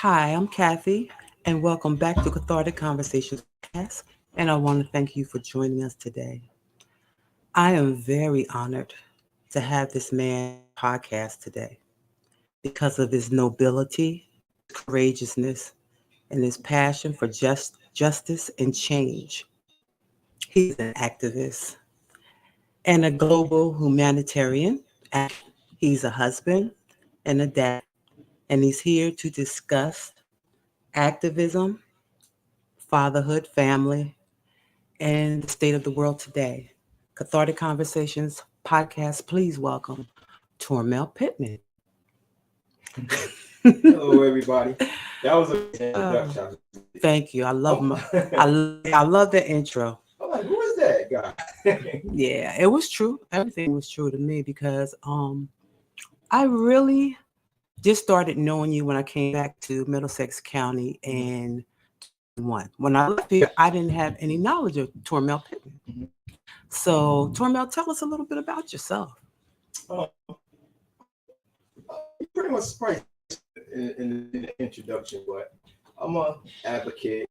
Hi, I'm Kathy, and welcome back to Cathartic Conversations podcast. And I want to thank you for joining us today. I am very honored to have this man podcast today because of his nobility, courageousness, and his passion for justice and change. He's an activist and a global humanitarian. He's a husband and a dad, and he's here to discuss activism, fatherhood, family, and the state of the world today. Cathartic Conversations podcast, please welcome Tormel Pittman. Hello, everybody. That was an Oh, introduction. thank you. I love I'm, my I love the intro. I'm like, who is that guy? Yeah, it was true. Everything was true to me because I really just started knowing you when I came back to Middlesex County in one. When I left here, I didn't have any knowledge of Tormel Pittman. Mhm. So, Tormel, tell us a little bit about yourself. uh, you pretty much surprised in the introduction, but I'm a advocate,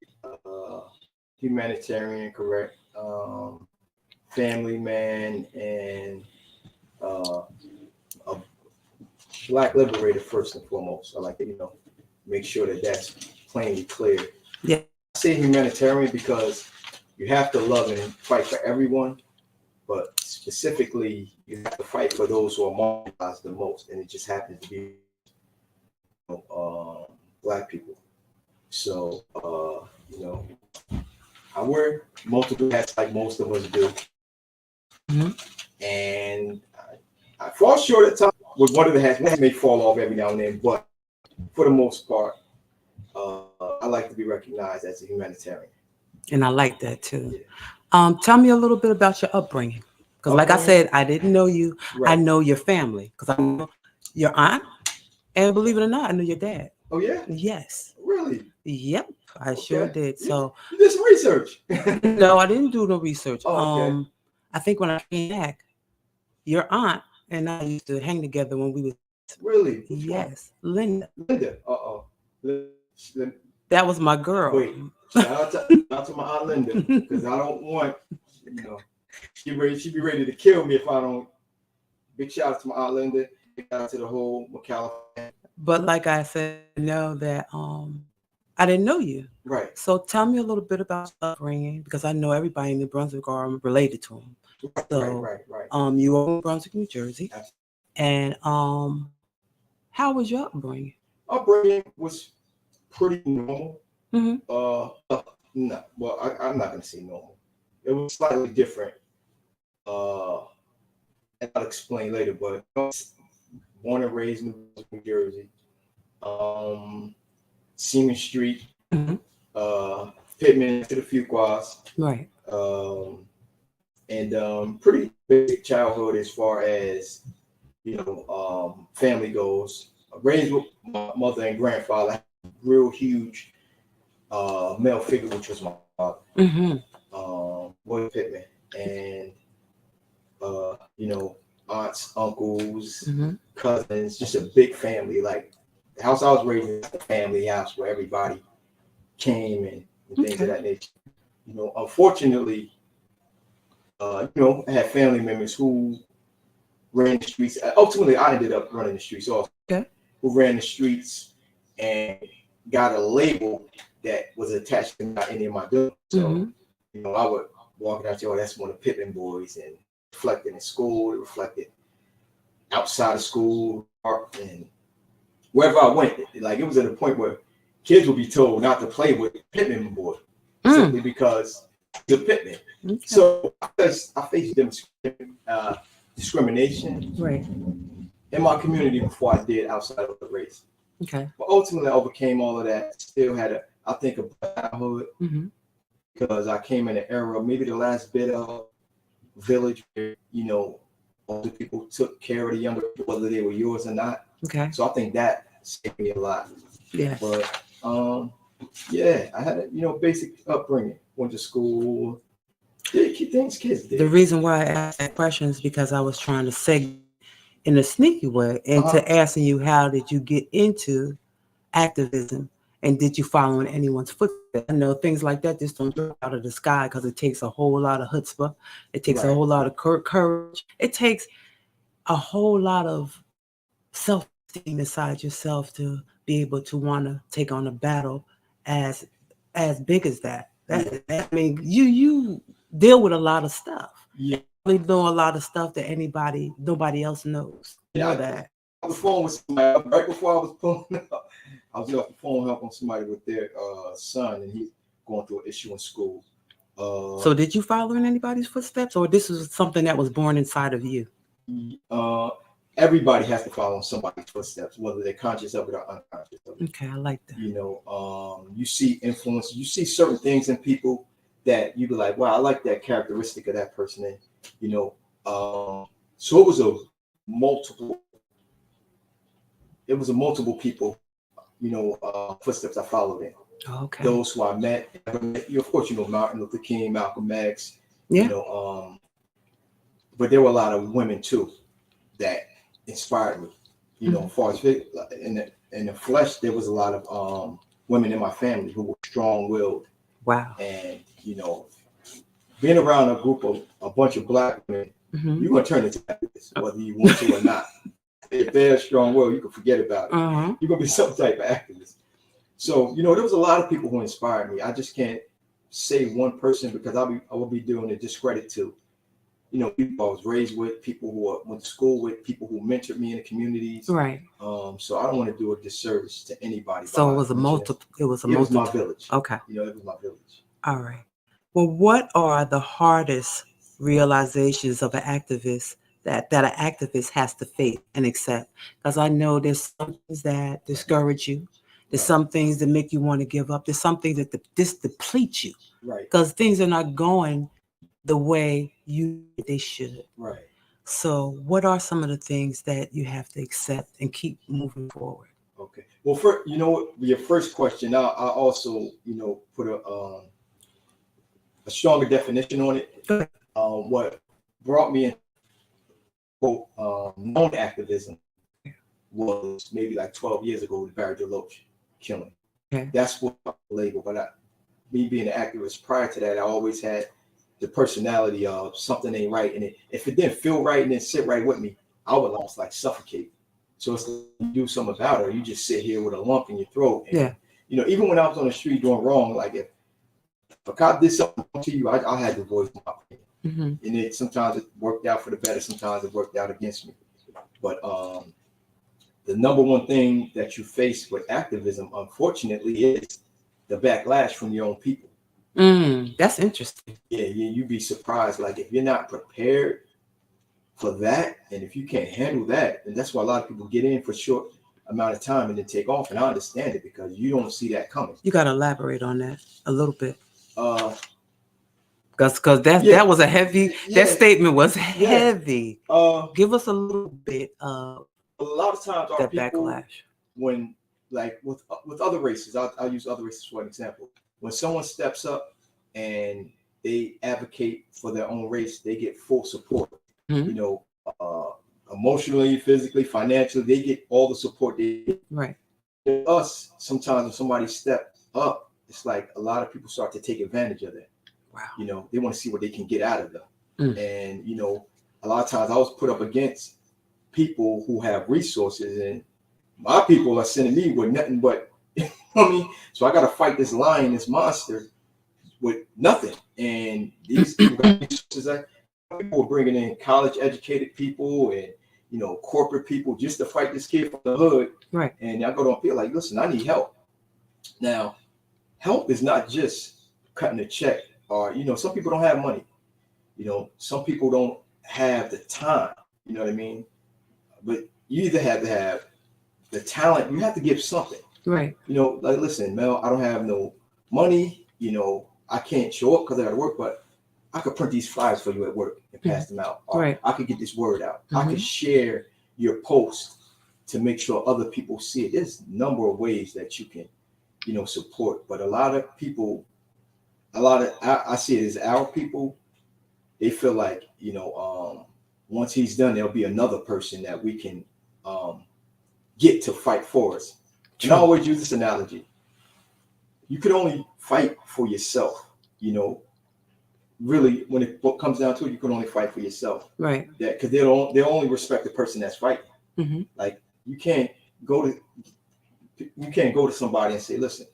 humanitarian, correct, family man, and uh, a black liberator first and foremost. I like to, make sure that that's plainly clear. Yeah. I say humanitarian because you have to love and fight for everyone, but specifically you have to fight for those who are marginalized the most, and it just happens to be black people. So I wear multiple hats like most of us do, Mm-hmm. and I fall short at times with one of the hats. One may fall off every now and then, but for the most part, I like to be recognized as a humanitarian. And I like that too. Yeah. Tell me a little bit about your upbringing. Because, like I Upbringing, said, I didn't know you. I right? know your family because I know your aunt, and believe it or not, I know your dad. Oh yeah, Yes. really? Yep, I sure Okay. did. You, So, you did some research. no, I didn't do no research. Oh, okay. I think when I came back, your aunt and I used to hang together when we was Really? Which one? yes, Linda. Linda. Uh-oh. Lin- That was my girl. Wait. Shout out to my aunt Linda, because I don't want, you know, she be ready to kill me if I don't. Big shout out to my aunt Linda. Big shout out to the whole McAllister. But like I said, know that I didn't know you. Right. So tell me a little bit about your upbringing because I know everybody in New Brunswick are related to him. So Right. you are in Brunswick, New Jersey, Absolutely. and how was your upbringing? Upbringing was pretty normal. Mm-hmm. No, well, I'm not gonna say normal. It was slightly different. And I'll explain later. But I was born and raised in New Jersey, Seaman Street, Mm-hmm. Pittman to the Fuquas, Right. um, and pretty basic childhood as far as family goes. Raised with my mother and grandfather, real huge male figure, which was my father, Mm-hmm. Boy Pittman, and aunts, uncles, Mm-hmm. cousins, just a big family. Like the house I was raised in, was a family house where everybody came and things of that nature. Unfortunately, I had family members who ran the streets. Ultimately, I ended up running the streets also. Okay. Who ran the streets and got a label that was attached to not any of my doing. So, I would walk out there, oh, that's one of the Pittman boys, and reflected in school, it reflected outside of school, and wherever I went, like it was at a point where kids would be told not to play with Pittman boy simply because the Pittman. Okay. So I faced discrimination Right. in my community before I did outside of the race. Okay. But ultimately, I overcame all of that. Still had a childhood Mm-hmm. because I came in an era, maybe the last bit of village where older people took care of the younger people, whether they were yours or not. Okay. So I think that saved me a lot. Yes. But I had a basic upbringing. Went to school. Did things kids did. The reason why I asked that question is because I was trying to segue in a sneaky way into asking you how did you get into activism And did you follow in anyone's footsteps? I know things like that just don't drop out of the sky because it takes a whole lot of chutzpah. It takes a Right. whole lot of courage. It takes a whole lot of self-esteem inside yourself to be able to want to take on a battle as as big as that. Yeah. I mean, you deal with a lot of stuff. Yeah. You know a lot of stuff that nobody else knows. You Yeah. know that. On the phone with somebody right before I was pulling up. I was off the phone helping somebody with their son, and he's going through an issue in school. So did you follow in anybody's footsteps, or this was something that was born inside of you? Uh, Everybody has to follow in somebody's footsteps, whether they're conscious of it or unconscious of it. Okay, I like that. You see influence, you see certain things in people that you be like, wow, I like that characteristic of that person. And, so multiple, it was a multiple people, footsteps I followed in. Okay. Those who I met, of course, Martin Luther King, Malcolm X, Yeah. But there were a lot of women too that inspired me. As far as in the flesh, there was a lot of women in my family who were strong-willed. Wow. And being around a bunch of black women, you're gonna turn into activists, whether you want to or not. If they're strong-willed, you can forget about it. You're gonna be some type of activist. So there was a lot of people who inspired me. I just can't say one person because I will be doing a discredit to people I was raised with, people who I went to school with, people who mentored me in the communities. Right. So I don't want to do a disservice to anybody. So it was a multiple. It was my village. Okay. It was my village. All right. Well, what are the hardest realizations of an activist that an activist has to face and accept? Because I know there's some things that discourage you. There's some things that make you want to give up. There's some things that just deplete you. Right. Because things are not going the way they should. Right. So what are some of the things that you have to accept and keep moving forward? Okay. Well, for your first question, I also put a stronger definition on it. What brought me in quote known activism was maybe like 12 years ago with Barry DeLoach killing. Okay. That's what I label. But me being an activist prior to that, I always had the personality of something ain't right, and if it didn't feel right and didn't sit right with me, I would almost like suffocate. So it's like you do something about it, or you just sit here with a lump in your throat. And, even when I was on the street doing wrong, like if a cop did something to you, I had to voice my opinion. And sometimes it worked out for the better, sometimes it worked out against me. But the number one thing that you face with activism, unfortunately, is the backlash from your own people. That's interesting. Yeah, you'd be surprised. Like if you're not prepared for that, and if you can't handle that, and that's why a lot of people get in for a short amount of time and then take off. And I understand it because you don't see that coming. You got to elaborate on that a little bit. Because that was a heavy. That statement was heavy. Give us a little bit of. A lot of times, our that people, backlash. When like with other races, I'll use other races for an example. When someone steps up and they advocate for their own race, they get full support. Emotionally, physically, financially, they get all the support they get. Right. Us, sometimes when somebody step up, it's like a lot of people start to take advantage of that. Wow. They want to see what they can get out of them. And a lot of times I was put up against people who have resources, and my people are sending me with nothing but so I got to fight this lion, this monster with nothing. And these people got resources. People were bringing in college educated people and corporate people just to fight this kid from the hood. Right. And I go to feel like, listen, I need help. Now, help is not just cutting a check, or some people don't have money. Some people don't have the time. You know what I mean? But you either have to have the talent, you have to give something. Right. Like, listen, Mel, I don't have no money. I can't show up because I got to work, but I could print these flyers for you at work and pass them out. Or I could get this word out. I could share your post to make sure other people see it. There's a number of ways that you can, support. But a lot of people, I see it as our people, they feel like, once he's done, there'll be another person that we can get to fight for us. And I always use this analogy. you could only fight for yourself. You know, really, when it comes down to it, you can only fight for yourself. Right. That because they'll only respect the person that's fighting. Mm-hmm. Like you can't go to somebody and say, listen,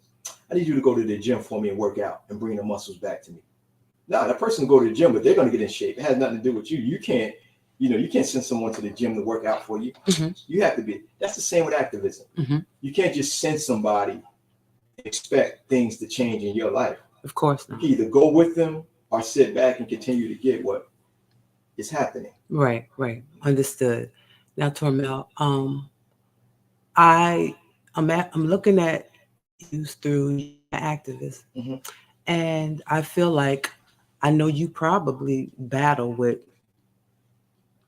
I need you to go to the gym for me and work out and bring the muscles back to me. No, that person will go to the gym, but they're going to get in shape. It has nothing to do with you. You can't, you can't send someone to the gym to work out for you. Mm-hmm. You have to be. That's the same with activism. Mm-hmm. You can't just send somebody and expect things to change in your life. Of course You not. can either go with them or sit back and continue to get what is happening. Right. Right. Understood. Now, Tormel, I'm looking at you through activism, Mm-hmm. and I feel like I know you probably battle with,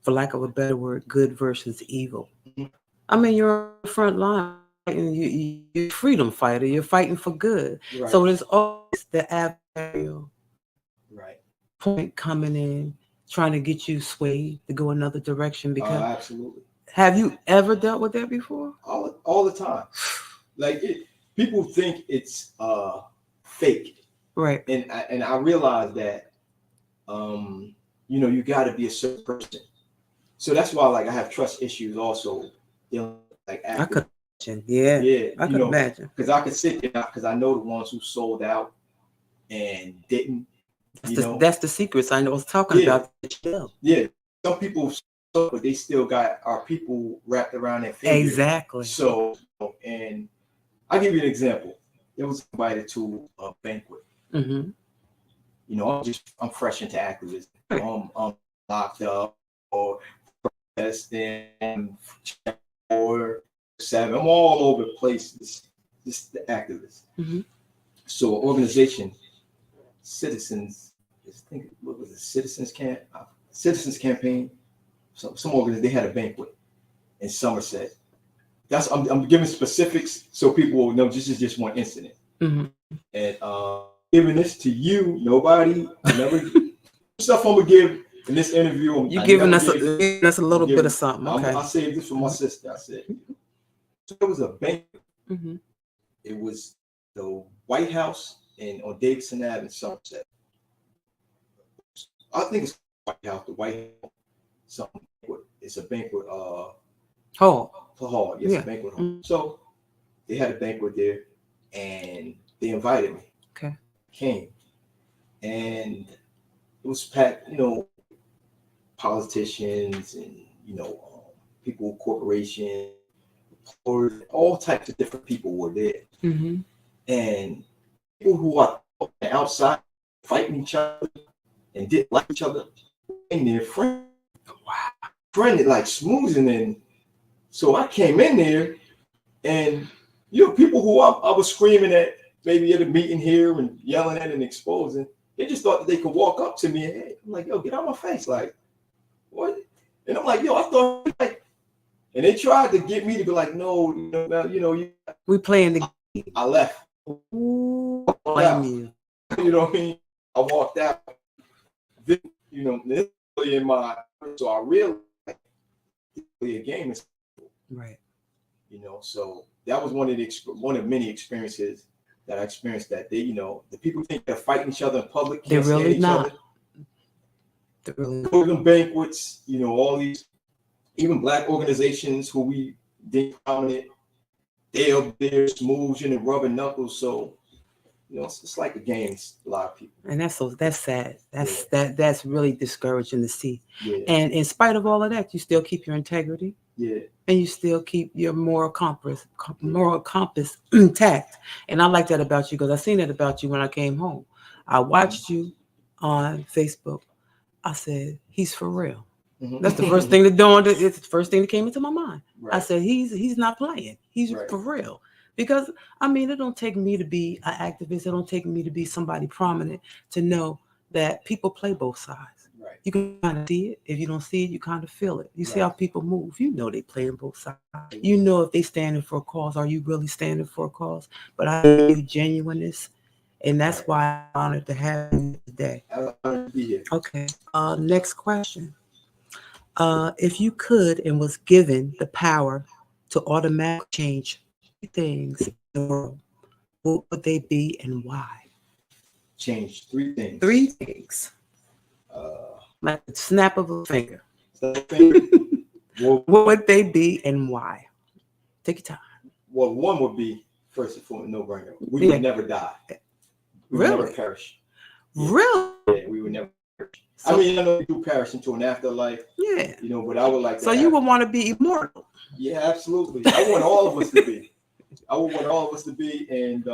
for lack of a better word, good versus evil. Mm-hmm. I mean, you're on the front line, and you're a freedom fighter. You're fighting for good. Right. So there's always the adversarial Right. point coming in, trying to get you swayed to go another direction. Because Absolutely. have you ever dealt with that before? All the time. Like people think it's fake, Right. and I realize that you got to be a certain person. So that's why like I have trust issues also. Like I could imagine. Yeah. yeah, I could imagine. because I could sit there because I know the ones who sold out and didn't. That's the secrets I was talking about. Yeah. Some people, but they still got our people wrapped around their finger. Exactly. So, and I'll give you an example. It was invited to a banquet. Mm-hmm. I'm fresh into activism. I'm locked up or protesting or 7. I'm all over the place. This the activist. Mm-hmm. So, organization, citizens. What was it? Citizens campaign. Some organization, they had a banquet in Somerset. I'm giving specifics so people will know this is just one incident. Mm-hmm. And giving this to you, nobody. I never stuff I'm gonna give in this interview. You're giving us a little bit of something. Okay. I saved this for my sister. I said, so it was a banquet. Mm-hmm. It was the White House on Davidson Ave in Somerset. I think it's White House. The White House. Something. It's a banquet. Hall. Yes, yeah. A banquet hall. Mm-hmm. So they had a banquet there, and they invited me. Okay. Came, and it was packed. Politicians and people, corporations, or all types of different people were there. Mm-hmm. And people who are outside fighting each other and didn't like each other, and their friend, like smoozing in. So I came in there, and people who I was screaming at, maybe at a meeting here and yelling at and exposing, they just thought that they could walk up to me and I'm like, yo, get out of my face, like, what? And I'm like, yo, I thought, like, and they tried to get me to be like, no, we playing the game. I left. Ooh, blame you. You know what I mean? I walked out. This in my, so I realized a game is right. So that was one of many experiences that I experienced that day. The people think they're fighting each other in public. They're really not. They're really go to banquets, all these, even Black organizations who we didn't prominent, they up there smooching and rubbing knuckles. So, it's like a game. A lot of people. And that's sad. That's really discouraging to see. Yeah. And in spite of all of that, you still keep your integrity. Yeah. And you still keep your moral compass intact. And I like that about you because I seen that about you when I came home. I watched you on Facebook. I said, he's for real. Mm-hmm. That's the first thing it's the first thing that came into my mind. Right. I said, he's not playing. He's for real. Because, it don't take me to be an activist. It don't take me to be somebody prominent to know that people play both sides. Right. You can kind of see it. If you don't see it, you kind of feel it. You see how people move. They playing both sides. You know if they standing for a cause. Are you really standing for a cause? But I know genuineness. And that's why I'm honored to have you today. I'm honored to be here. Okay. Next question. If you could and was given the power to automatically change things in the world, what would they be and why? Change three things. Three things. Like the snap of a finger. What would they be and why? Take your time. Well, one would be, first and foremost, no brainer. We would never die. We would never perish. Yeah. Really? Yeah, we would never perish. So, I mean, I know we do perish into an afterlife. Yeah. You know, but I would like to. So you would want to be immortal. Yeah, absolutely. I want all of us to be. I would want all of us to be, and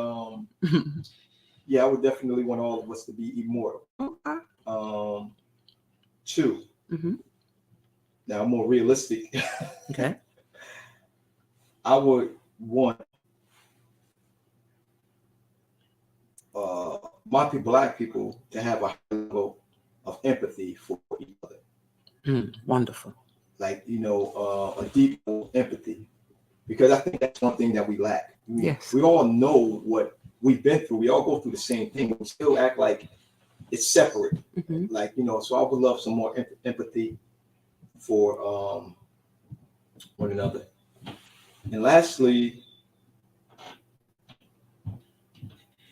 yeah, I would definitely want all of us to be immortal. Okay. Two. Mm-hmm. Now, more realistic. Okay. I would want black people to have a high level of empathy for each other. Wonderful. Like, a deep empathy, because I think that's one thing that we lack. Yes. We all know what we've been through. We all go through the same thing. We still act like it's separate. Mm-hmm. Like, so I would love some more empathy for one another. And lastly,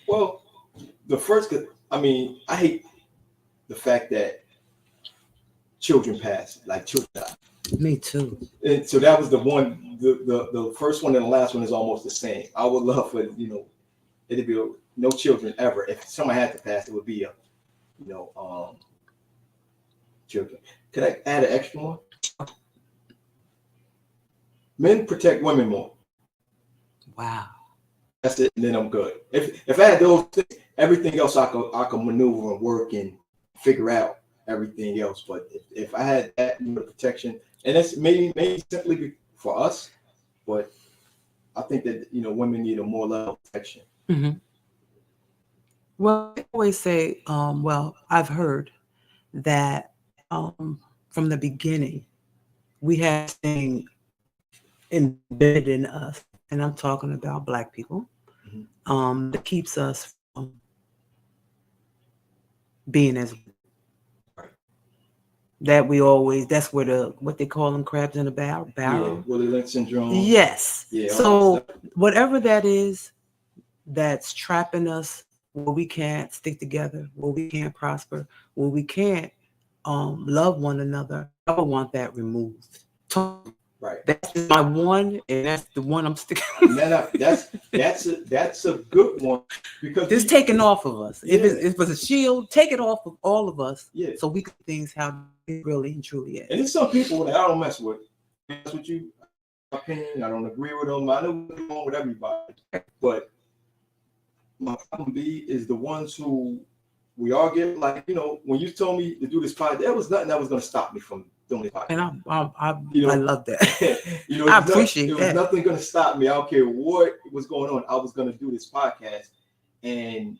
well, the first, I mean, I hate the fact that children pass, like children die. Me too. And so that was the one, the first one and the last one is almost the same. I would love for, it'd be no children ever. If someone had to pass, it would be children. Could I add an extra one? Men protect women more. Wow. That's it, and then I'm good. If I had those things, everything else I could maneuver and work and figure out everything else. But if I had that protection, and it's maybe simply for us, but I think that women need a more level of protection. Mm-hmm. Well, I always say, I've heard that from the beginning, we have things embedded in us, and I'm talking about Black people, that keeps us from being as that we always. That's where what they call them, crabs in a barrel. Yeah, Willie Lynch syndrome. Yes. Yeah. So whatever that is, that's trapping us, where we can't stick together, where we can't prosper, where we can't love one another. I would want that removed. Right. That's my one, and that's the one I'm sticking. That's a good one, because it's taken off of us. Yeah. If it was a shield, take it off of all of us. Yeah. So we can things how it really and truly is. And there's some people that I don't mess with. That's what you opinion. I don't agree with them. I know what's wrong with everybody, but my problem is the ones who we all get, like, when you told me to do this podcast, there was nothing that was going to stop me from doing this podcast. And I love that. I appreciate that. There was nothing going to stop me. I don't care what was going on. I was going to do this podcast. And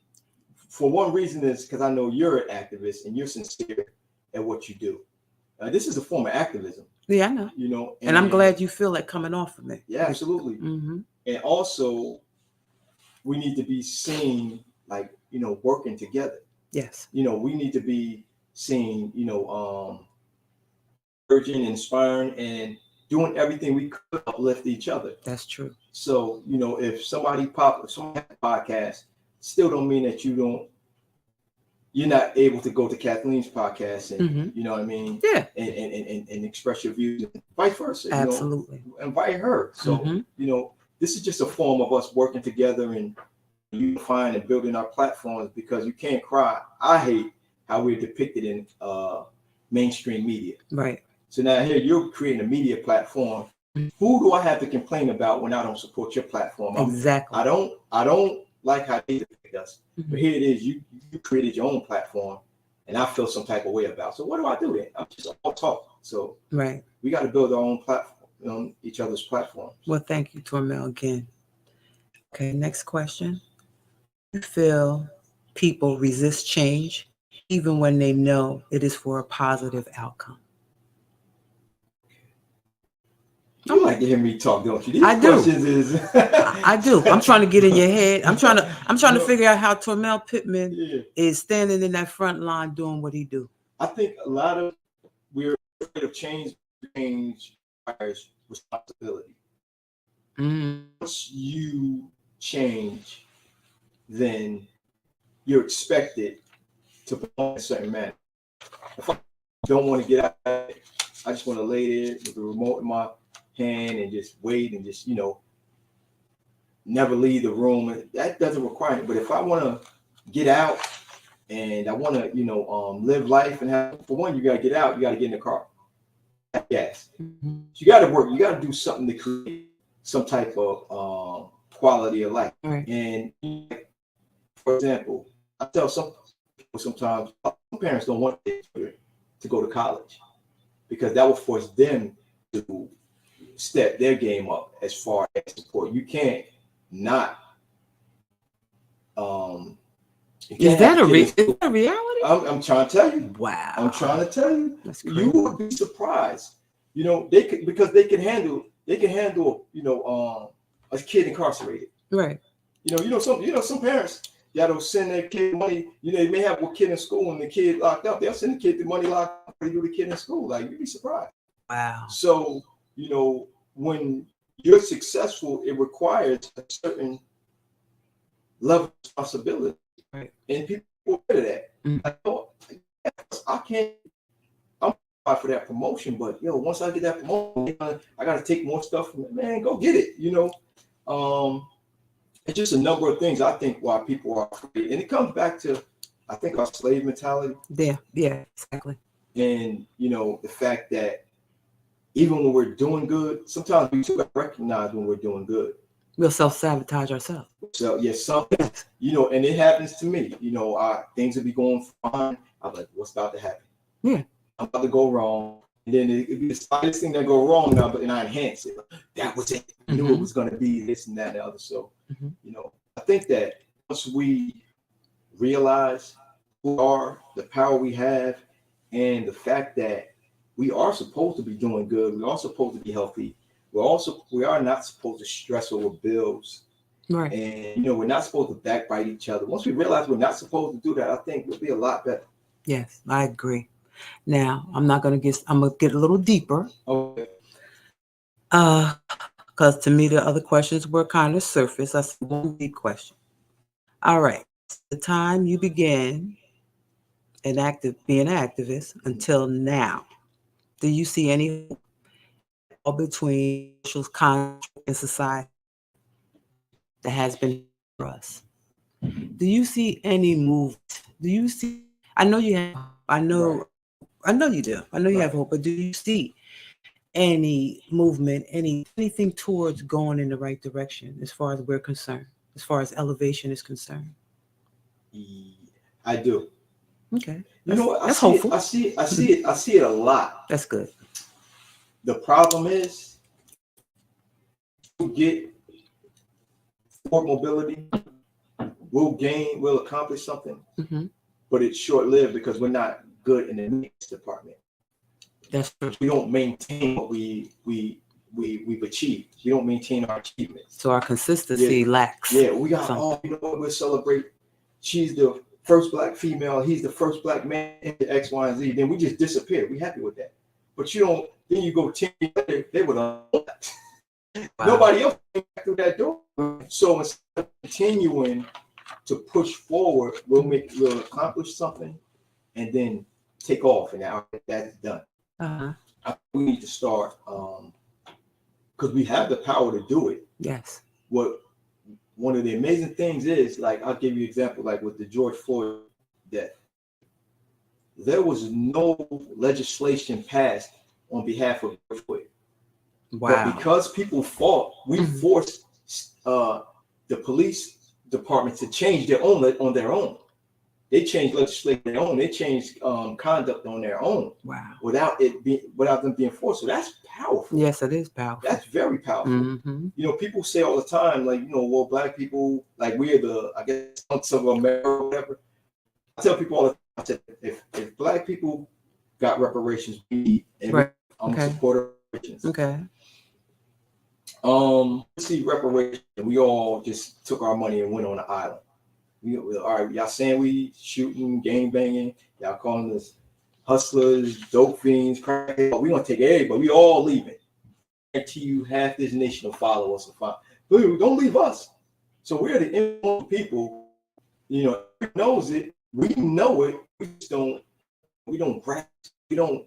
for one reason is because I know you're an activist and you're sincere at what you do. This is a form of activism. Yeah, I know. And I'm glad you feel that coming off of me. Yeah, absolutely. Mm-hmm. And also, we need to be seen, like, working together. Yes. We need to be seen, urging, inspiring, and doing everything we could to uplift each other. That's true. So, if somebody has a podcast, still don't mean that you're not able to go to Kathleen's podcast and, you know what I mean? Yeah. And express your views, and vice versa. Absolutely. Invite her. So, this is just a form of us working together and unifying and building our platforms, because you can't cry. I hate how we're depicted in mainstream media. Right. So now here you're creating a media platform. Who do I have to complain about when I don't support your platform? Exactly. I don't like how they depict us. But here it is. You created your own platform, and I feel some type of way about. So what do I do then? I'm just all talk. So right. We got to build our own platform, each other's platforms. Well, thank you, Tormel, again. Okay, next question. You feel people resist change even when they know it is for a positive outcome? You like to hear me talk, don't you? These I do. Questions is I do. I'm trying to get in your head. I'm trying to figure out how Tormel Pittman is standing in that front line doing what he do. I think a lot of we're afraid of change. Change requires responsibility. Once you change, then you're expected to perform in a certain manner. If I don't want to get out, I just want to lay there with the remote in my hand and just wait and just, never leave the room. That doesn't require it. But if I want to get out and I want to, live life and have, for one, you got to get out, you got to get in the car. Yes. Mhm. You got to work, you got to do something to create some type of quality of life. Right. And for example, I tell some people sometimes, some parents don't want their children to go to college because that will force them to step their game up as far as support. You can't not. Is that a reality? I'm trying to tell you. Wow. I'm trying to tell you. That's crazy. You would be surprised. They could, because they can handle. A kid incarcerated. Right. Some parents that'll send their kid money. They may have a kid in school and the kid locked up. They'll send the kid the money locked up to do the kid in school. Like, you'd be surprised. Wow. So, when you're successful, it requires a certain level of responsibility. Right. And people are good at that. Mm-hmm. I can't. I'm fight for that promotion, but once I get that promotion, I got to take more stuff from it. Man, go get it. It's just a number of things I think why people are afraid, and it comes back to, I think, our slave mentality. Yeah, exactly. And the fact that even when we're doing good, sometimes we too recognize when we're doing good. We'll self-sabotage ourselves. So yes, something, and it happens to me. Things will be going fine. I'm like, what's about to happen? Yeah, I'm about to go wrong, and then it be the slightest thing that go wrong now, but then I enhance it. That was it. I knew it was going to be this and that and the other. So, I think that once we realize who we are, the power we have, and the fact that we are supposed to be doing good, we are supposed to be healthy. We are not supposed to stress over bills. Right. And we're not supposed to backbite each other. Once we realize we're not supposed to do that, I think we'll be a lot better. Yes, I agree. Now, I'm gonna get a little deeper. Okay. Because to me the other questions were kind of surface. I said one big question. All right. The time you began being an activist until now, do you see any between social construct and society that has been for us? Do you see any movement? Do you see? I know you have. I know you do. I know you have hope. But do you see any movement, anything towards going in the right direction as far as we're concerned, as far as elevation is concerned? I do. Okay. That's hopeful. I see it a lot. That's good. The problem is, we'll get forward mobility, we'll accomplish something, but it's short-lived because we're not good in the next department. That's true. We don't maintain what we've achieved. We don't maintain our achievements. So our consistency lacks. Yeah, we got we'll celebrate. She's the first Black female. He's the first Black man into X, Y, and Z. Then we just disappear. We happy with that. But then you go 10 years later, they would have nobody else came back through that door. So instead of continuing to push forward, we'll accomplish something and then take off, and that's done. We need to start because we have the power to do it. Yes. One of the amazing things is, like, I'll give you an example, like with the George Floyd death. There was no legislation passed on behalf of George Floyd. Wow. But because people fought, we forced the police department to change on their own. They changed legislation on their own. They changed conduct on their own. Wow. Without them being forced. So that's powerful. Yes, it is powerful. That's very powerful. People say all the time, like, well, Black people, like, we're the, I guess, sons of America or whatever. I tell people all the time, I said, if Black people got reparations, I'm a supporter of reparations. Okay. See reparations, we all just took our money and went on an island. All right, y'all saying we shooting, gang banging, y'all calling us hustlers, dope fiends, crackheads. We gonna take everybody. We all leaving. I guarantee you, half this nation will follow us. Don't leave us. So we're the influential people You know, everyone knows it. We know it. We just don't. We don't grasp. We don't.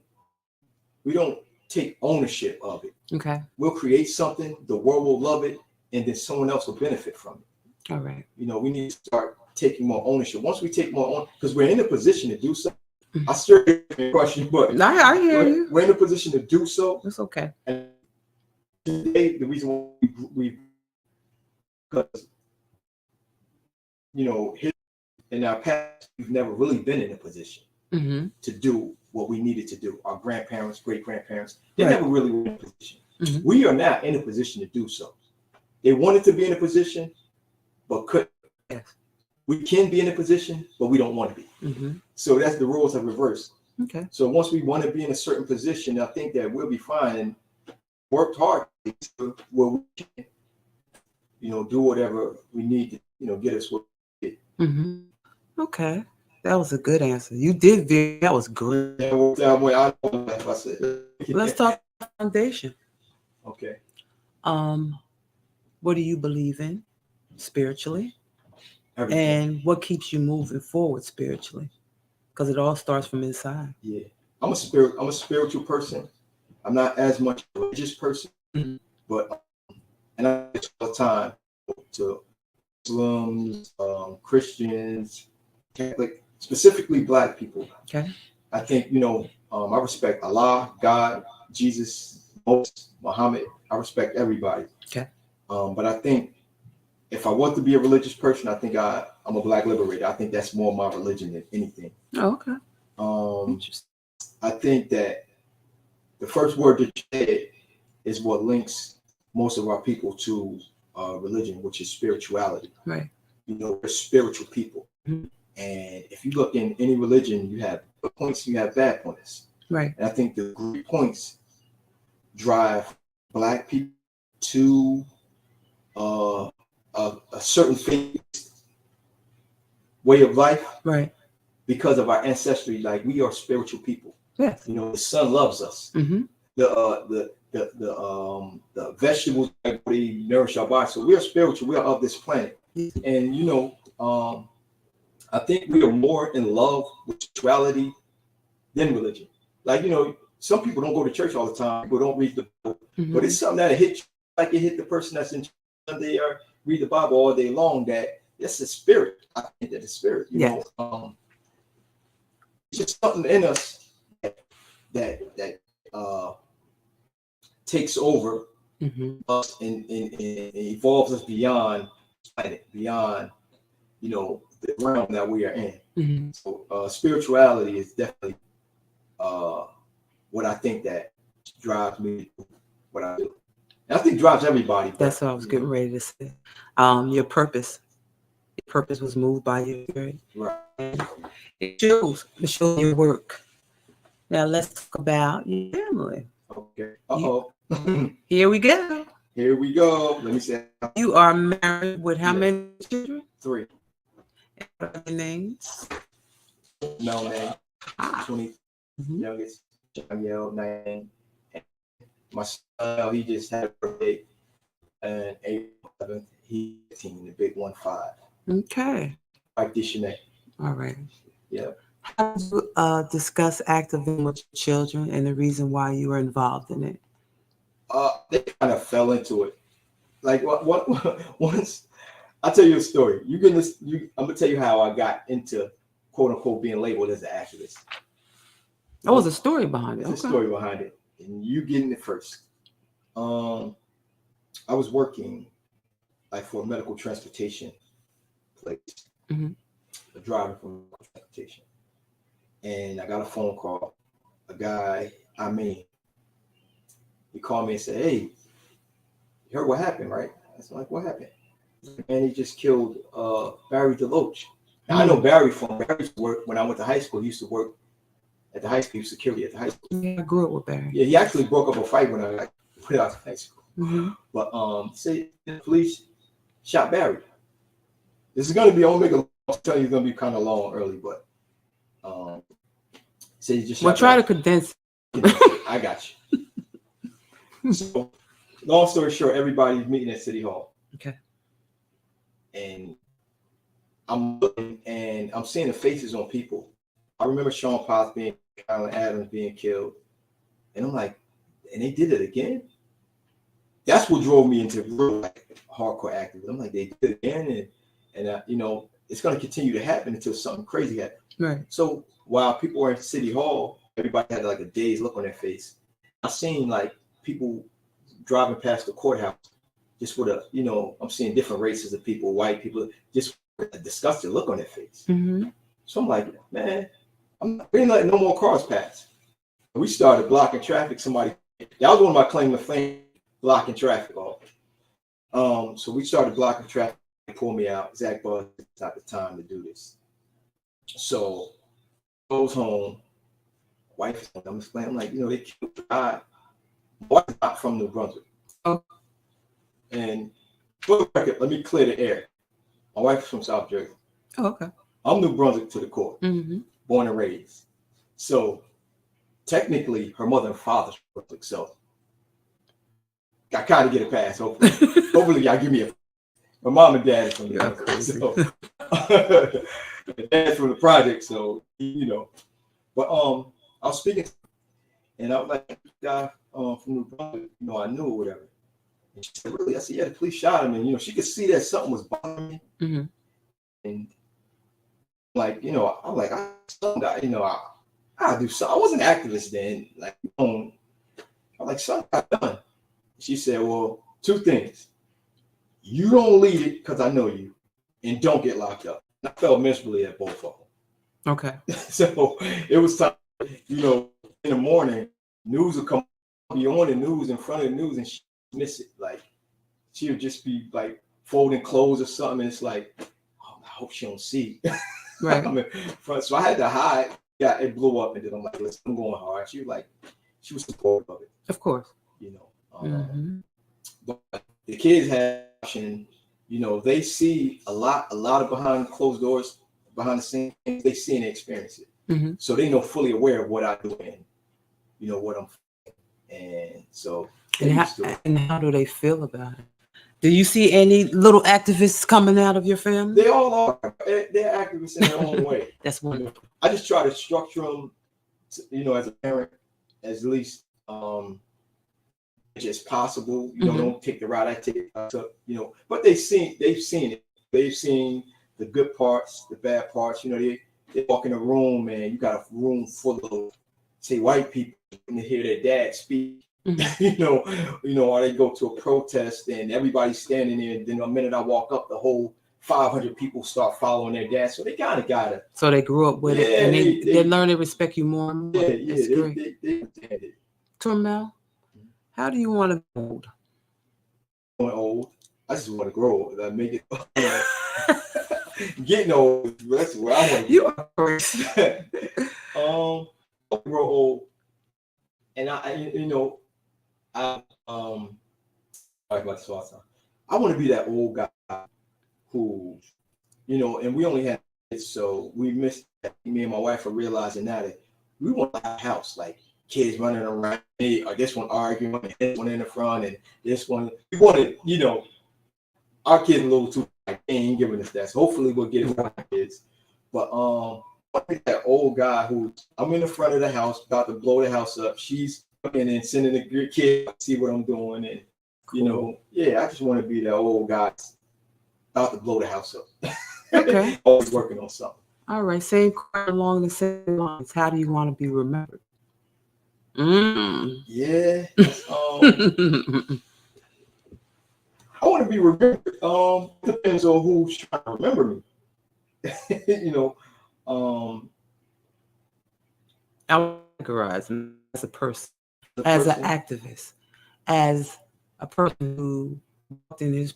We don't take ownership of it. Okay. We'll create something. The world will love it, and then someone else will benefit from it. All right. You know, we need to start taking more ownership. Once we take more on, because we're in a position to do so. I still hear your question, but I hear you. We're in a position to do so. It's okay. And today, the reason why we because you know, in our past, we've never really been in a position to do what we needed to do. Our grandparents, great grandparents, they never really were in a position. We are now in a position to do so. They wanted to be in a position, but couldn't. Yes. We can be in a position, but we don't want to be. So that's the roles are reversed. Okay. So once we want to be in a certain position, I think that we'll be fine and worked hard to where we can, you know, do whatever we need to, you know, get us what we need. Okay. That was a good answer. You did that was good. I said. Let's talk about foundation. Okay. What do you believe in spiritually? Everything. And what keeps you moving forward spiritually? Because it all starts from inside. Yeah. I'm a spiritual person. I'm not as much a religious person, but and I spend all the time to Muslims, Christians, Catholic, specifically Black people. Okay. I think, you know, I respect Allah, God, Jesus, Moses, Muhammad. I respect everybody. Okay. But I think if I want to be a religious person, I think I'm a Black liberator. I think that's more my religion than anything. Oh, okay. Interesting. I think that the first word that you said is what links most of our people to religion, which is spirituality. Right. You know, we're spiritual people. And if you look in any religion, you have good points, you have bad points. Right. And I think the great points drive Black people to a certain faith way of life. Right. Because of our ancestry, like we are spiritual people. Yes. You know, the sun loves us. The vegetables they nourish our body. So we are spiritual. We are of this planet. And you know, I think we are more in love with spirituality than religion. Like, you know, some people don't go to church all the time. People don't read the Bible, but it's something that hit you like it hit the person that's in church Sunday or read the Bible all day long. That's the spirit. I think that the spirit. You know, it's just something in us that takes over us and evolves us beyond planet, beyond, you know, the realm that we are in. So spirituality is definitely what I think that drives me to what I do. And I think drives everybody. That's what I was getting ready to say. Your purpose. Your purpose was moved by your spirit. Right. It shows your work. Now let's talk about your family. Okay. Here we go. Here we go. Let me say. You are married with how many children? 3. What are their names? No name. 20. Youngest. Danielle, 9. My son, he just had a birthday, and April 11th. He's 18. The big one, 5. Okay. Like Dishane. All right. Yeah. How did you discuss activism with your children and the reason why you were involved in it? They kind of fell into it. Like once, I'll tell you a story. I'm gonna tell you how I got into quote unquote being labeled as an activist. Oh, there's a story behind it. There's a story behind it, and you getting it first. I was working like for a medical transportation place, a driver for medical transportation. And I got a phone call. A guy, he called me and said, "Hey, you heard what happened, right?" I was like, "What happened?" And he just killed Barry DeLoach. Now, I know Barry from Barry's work when I went to high school. He used to work at the high school, security at the high school. Yeah, I grew up with Barry. Yeah, he actually broke up a fight when I got put out of high school. But say the police shot Barry. This is gonna be, I'll make a long story, it's gonna be kind of long early, but say you just try to condense. I got you. So long story short, everybody's meeting at City Hall. Okay. And I'm looking and I'm seeing the faces on people. I remember Sean Potts being, Alan Adams being killed, and I'm like, and they did it again. That's what drove me into real hardcore activism. I'm like, they did it again, and you know, it's going to continue to happen until something crazy happens. Right. So while people were in City Hall, everybody had like a dazed look on their face. I seen like people driving past the courthouse, just with a, you know, I'm seeing different races of people, white people, just with a disgusted look on their face. Mm-hmm. So I'm like, man, we ain't letting no more cars pass. And we started blocking traffic. Somebody, that was one of my claim to fame, blocking traffic off. So we started blocking traffic. They pulled me out. Zach Buzz, it's not the time to do this. So goes home. Wife, I'm explaining, I'm like, you know, they killed the guy. My wife's not from New Brunswick. Oh. And for the record, let me clear the air. My wife's from South Jersey. Oh, okay. I'm New Brunswick to the core, born and raised. So technically, her mother and father's from Brunswick. So I kind of get a pass. Hopefully, hopefully y'all give me a. My mom and dad is from New Brunswick. So dad's from the project. So you know, but I was speaking, and I was like, guy from New Brunswick, you know, I knew or whatever. And she said, really? I said, yeah, the police shot him, and you know, she could see that something was bothering me. And like, you know, I'm like, you know, I do so. I wasn't an activist then. Like, I'm like, something got done. She said, well, two things. You don't lead it because I know you, and don't get locked up. And I felt miserably at both of them. Okay. So it was time, you know, in the morning, news would come, be on the news, in front of the news, and she would miss it. Like, she would just be like folding clothes or something, and it's like, oh, I hope she don't see. Right. So I had to hide. Yeah, it blew up, and then I'm like, listen, I'm going hard. She was like, she was supportive of it. Of course. You know, but the kids have, you know, they see a lot of behind closed doors, behind the scenes, they see and experience it. So they know fully aware of what I do and, you know, what I'm, and so. And how do they feel about it? Do you see any little activists coming out of your family? They all are. They're activists in their own way. That's wonderful. You know, I just try to structure them, you know, as a parent, as least as possible. You know, don't take the route I take. You know, but they've seen it. They've seen the good parts, the bad parts. You know, they walk in a room and you got a room full of, say, white people, and they hear their dad speak. You know, or they go to a protest and everybody's standing there, and then the minute I walk up, the whole 500 people start following their dad. So they kind of got it. So they grew up with it, and they learn to respect you more and more. Yeah, that's great. They understand it. Tormel, how do you want to be old? Old? I just want to grow. I make it. Getting old. That's where I want to. You are first. Grow old, and you know. I want to be that old guy who, you know, and we only had kids, so we missed that. Me and my wife are realizing now that we want to have a house, like kids running around, or this one arguing, and this one in the front, and this one. We wanted, you know, our kids a little too, like, they ain't giving us that. So hopefully we'll get it for our kids. But I want to be that old guy who, I'm in the front of the house, about to blow the house up. She's and then sending the kid to see what I'm doing, and you know, yeah, I just want to be the old guy about to blow the house up. Okay. Always working on something. All right, same question along the same lines. How do you want to be remembered? Yeah. I want to be remembered. Depends on who's trying to remember me. You know, I would categorize me as a person. As an activist, as a person who walked in his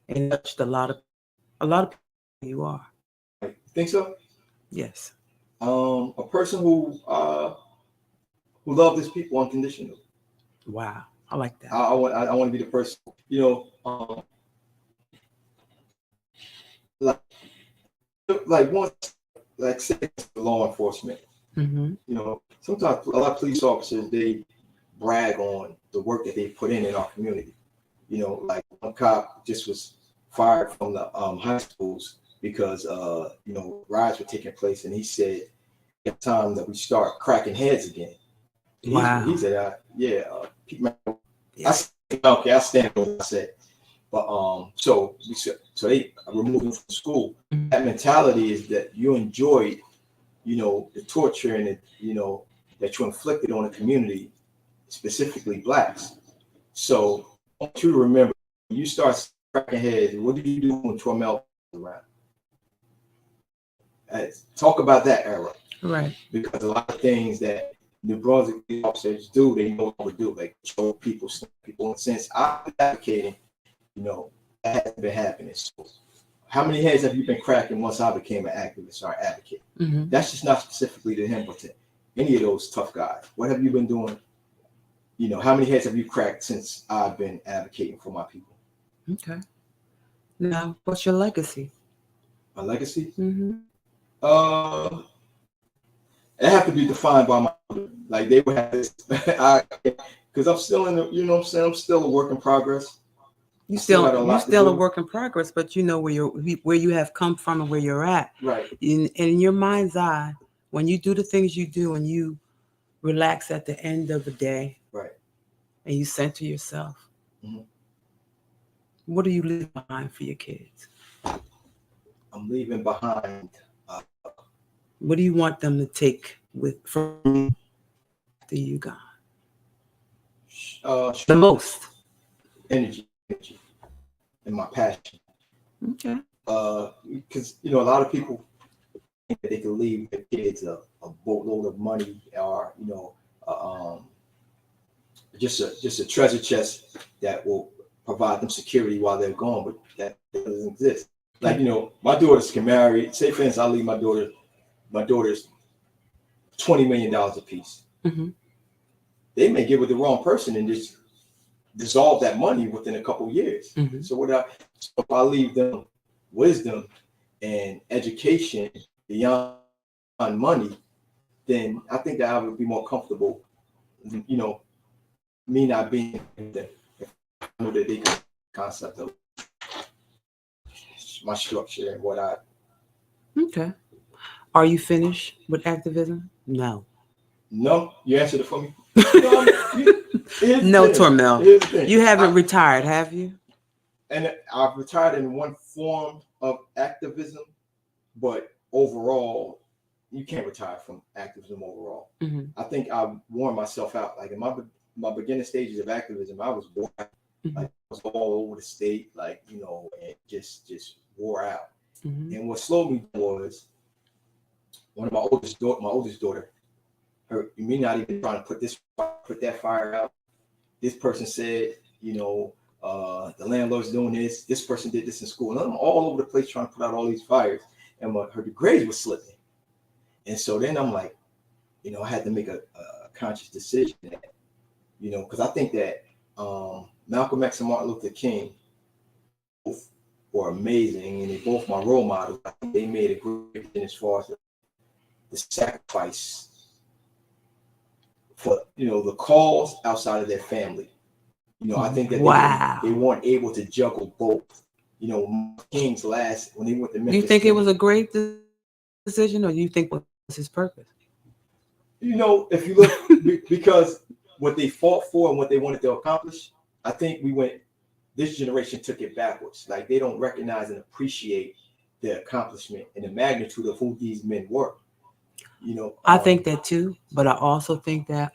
and touched a lot of people. You are. You think so? Yes. A person who loved his people unconditionally. Wow, I like that. I want to be the person. You know, like once, like say law enforcement. You know, sometimes a lot of police officers, they brag on the work that they put in our community. You know, like one cop just was fired from the high schools because riots were taking place, and he said it's time that we start cracking heads again. Wow. He said, Pittman. Yeah. I said, okay, I stand on what I said. But so they removed him from school. Mhm. That mentality is that you enjoyed, the torture and that you inflicted on the community, specifically blacks. So I want you to remember, when you start cracking heads, what did you do when Tormel was around? Talk about that era. Right. Because a lot of things that New Brunswick officers do, they no longer do. Like show people, and since I've been advocating, that hasn't been happening. So how many heads have you been cracking once I became an activist or advocate? Mm-hmm. That's just not specifically to him, but to any of those tough guys. What have you been doing? How many heads have you cracked since I've been advocating for my people? Okay. Now, what's your legacy? My legacy? Mm-hmm. It have to be defined by my, like they would have this, because I'm still in the, what I'm saying, I'm still a work in progress. You still still got a you lot to still a do. work in progress, but you know where you have come from and where you're at. Right. In your mind's eye, when you do the things you do and you relax at the end of the day, Right. and you center yourself, Mhm. what do you leave behind for your kids? I'm leaving behind What do you want them to take from after you gone? The most. energy and my passion. Okay. Because a lot of people think that they can leave their kids a boatload of money, or just a treasure chest that will provide them security while they're gone, but that doesn't exist. Like my daughters can marry. Say for instance, I leave my daughters $20 million a piece. Mm-hmm. They may get with the wrong person and just dissolve that money within a couple years. Mm-hmm. So if I leave them wisdom and education beyond money, then I think that I would be more comfortable, me not being there. I know that they can concept of my structure and what I. Okay. Are you finished with activism? No. No, you answered it for me. No, Tormel. Here's the thing. You haven't retired, have you? And I've retired in one form of activism, but overall, you can't retire from activism overall. Mm-hmm. I think I worn myself out. Like in my beginning stages of activism, I was bored. Mm-hmm. Like I was all over the state, and just wore out. Mm-hmm. And what slowed me was one of my oldest daughter. Me not even trying to put that fire out. This person said, the landlord's doing this. This person did this in school, and I'm all over the place trying to put out all these fires. And her grades were slipping. And so then I'm like, I had to make a conscious decision that, because I think that Malcolm X and Martin Luther King both were amazing, and they both my role models. I think they made a great thing as far as the sacrifice for the cause outside of their family. I think that they weren't able to juggle both. King's last when he went to Memphis. Do you think it was a great decision, or do you think it was his purpose? If you look, because what they fought for and what they wanted to accomplish, I think this generation took it backwards. Like they don't recognize and appreciate the accomplishment and the magnitude of who these men were. I think that too, but I also think that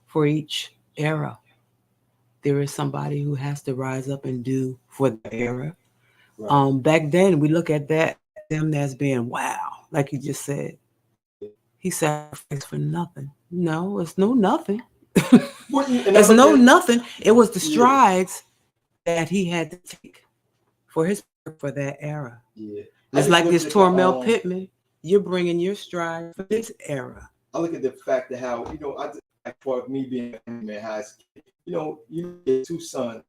for each era, there is somebody who has to rise up and do for the era. Right. Back then, we look at them as being wow, like you just said. He sacrificed for nothing. No, it's no nothing. It's no nothing. It was the strides that he had to take for that era. Yeah. It's like this Tormel Pittman. You're bringing your stride for this era. I look at the fact that how for me being a man, how you get two sons.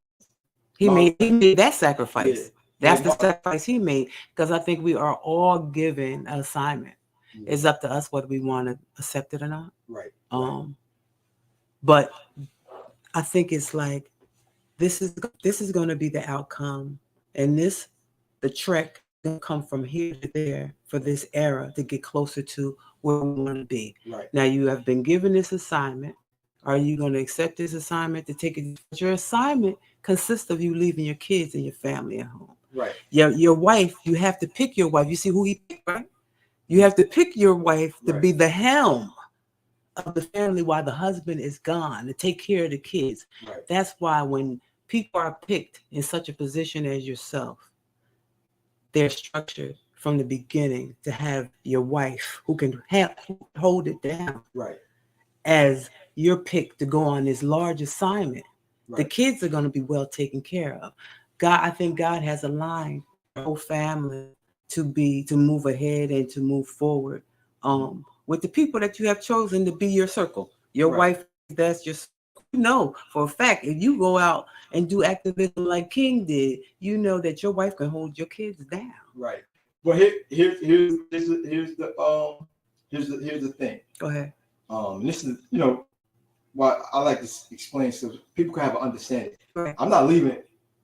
He made that sacrifice. Yeah. That's the sacrifice he made, because I think we are all given an assignment. Yeah. It's up to us whether we want to accept it or not. Right. But I think it's like this is going to be the outcome, and the trek come from here to there for this era to get closer to where we want to be. Right. Now you have been given this assignment. Are you going to accept this assignment to take it? Your assignment consists of you leaving your kids and your family at home. Right. Your wife, you have to pick your wife. You see who he picked, right? You have to pick your wife to be the helm of the family while the husband is gone, to take care of the kids. Right. That's why when people are picked in such a position as yourself, they're structured from the beginning to have your wife who can hold it down. Right. As you're picked to go on this large assignment. Right. The kids are going to be well taken care of. God, I think God has aligned the whole family to move ahead and to move forward with the people that you have chosen to be your circle. Your wife, that's your circle. You know for a fact, if you go out and do activism like King did, you know that your wife can hold your kids down. Right. But here's the thing. Go ahead. This is, why I like to explain so people can have an understanding. Right. I'm not leaving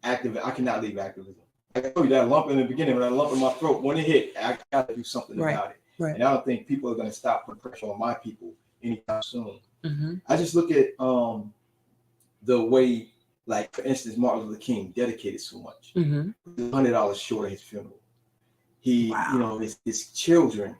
activism. I cannot leave activism. I told you that lump in the beginning, when that lump in my throat, when it hit, I got to do something about it. Right. And I don't think people are going to stop putting pressure on my people anytime soon. Mm-hmm. I just look at the way, like for instance, Martin Luther King dedicated so much. Mm-hmm. $100 short of his funeral. He, his children,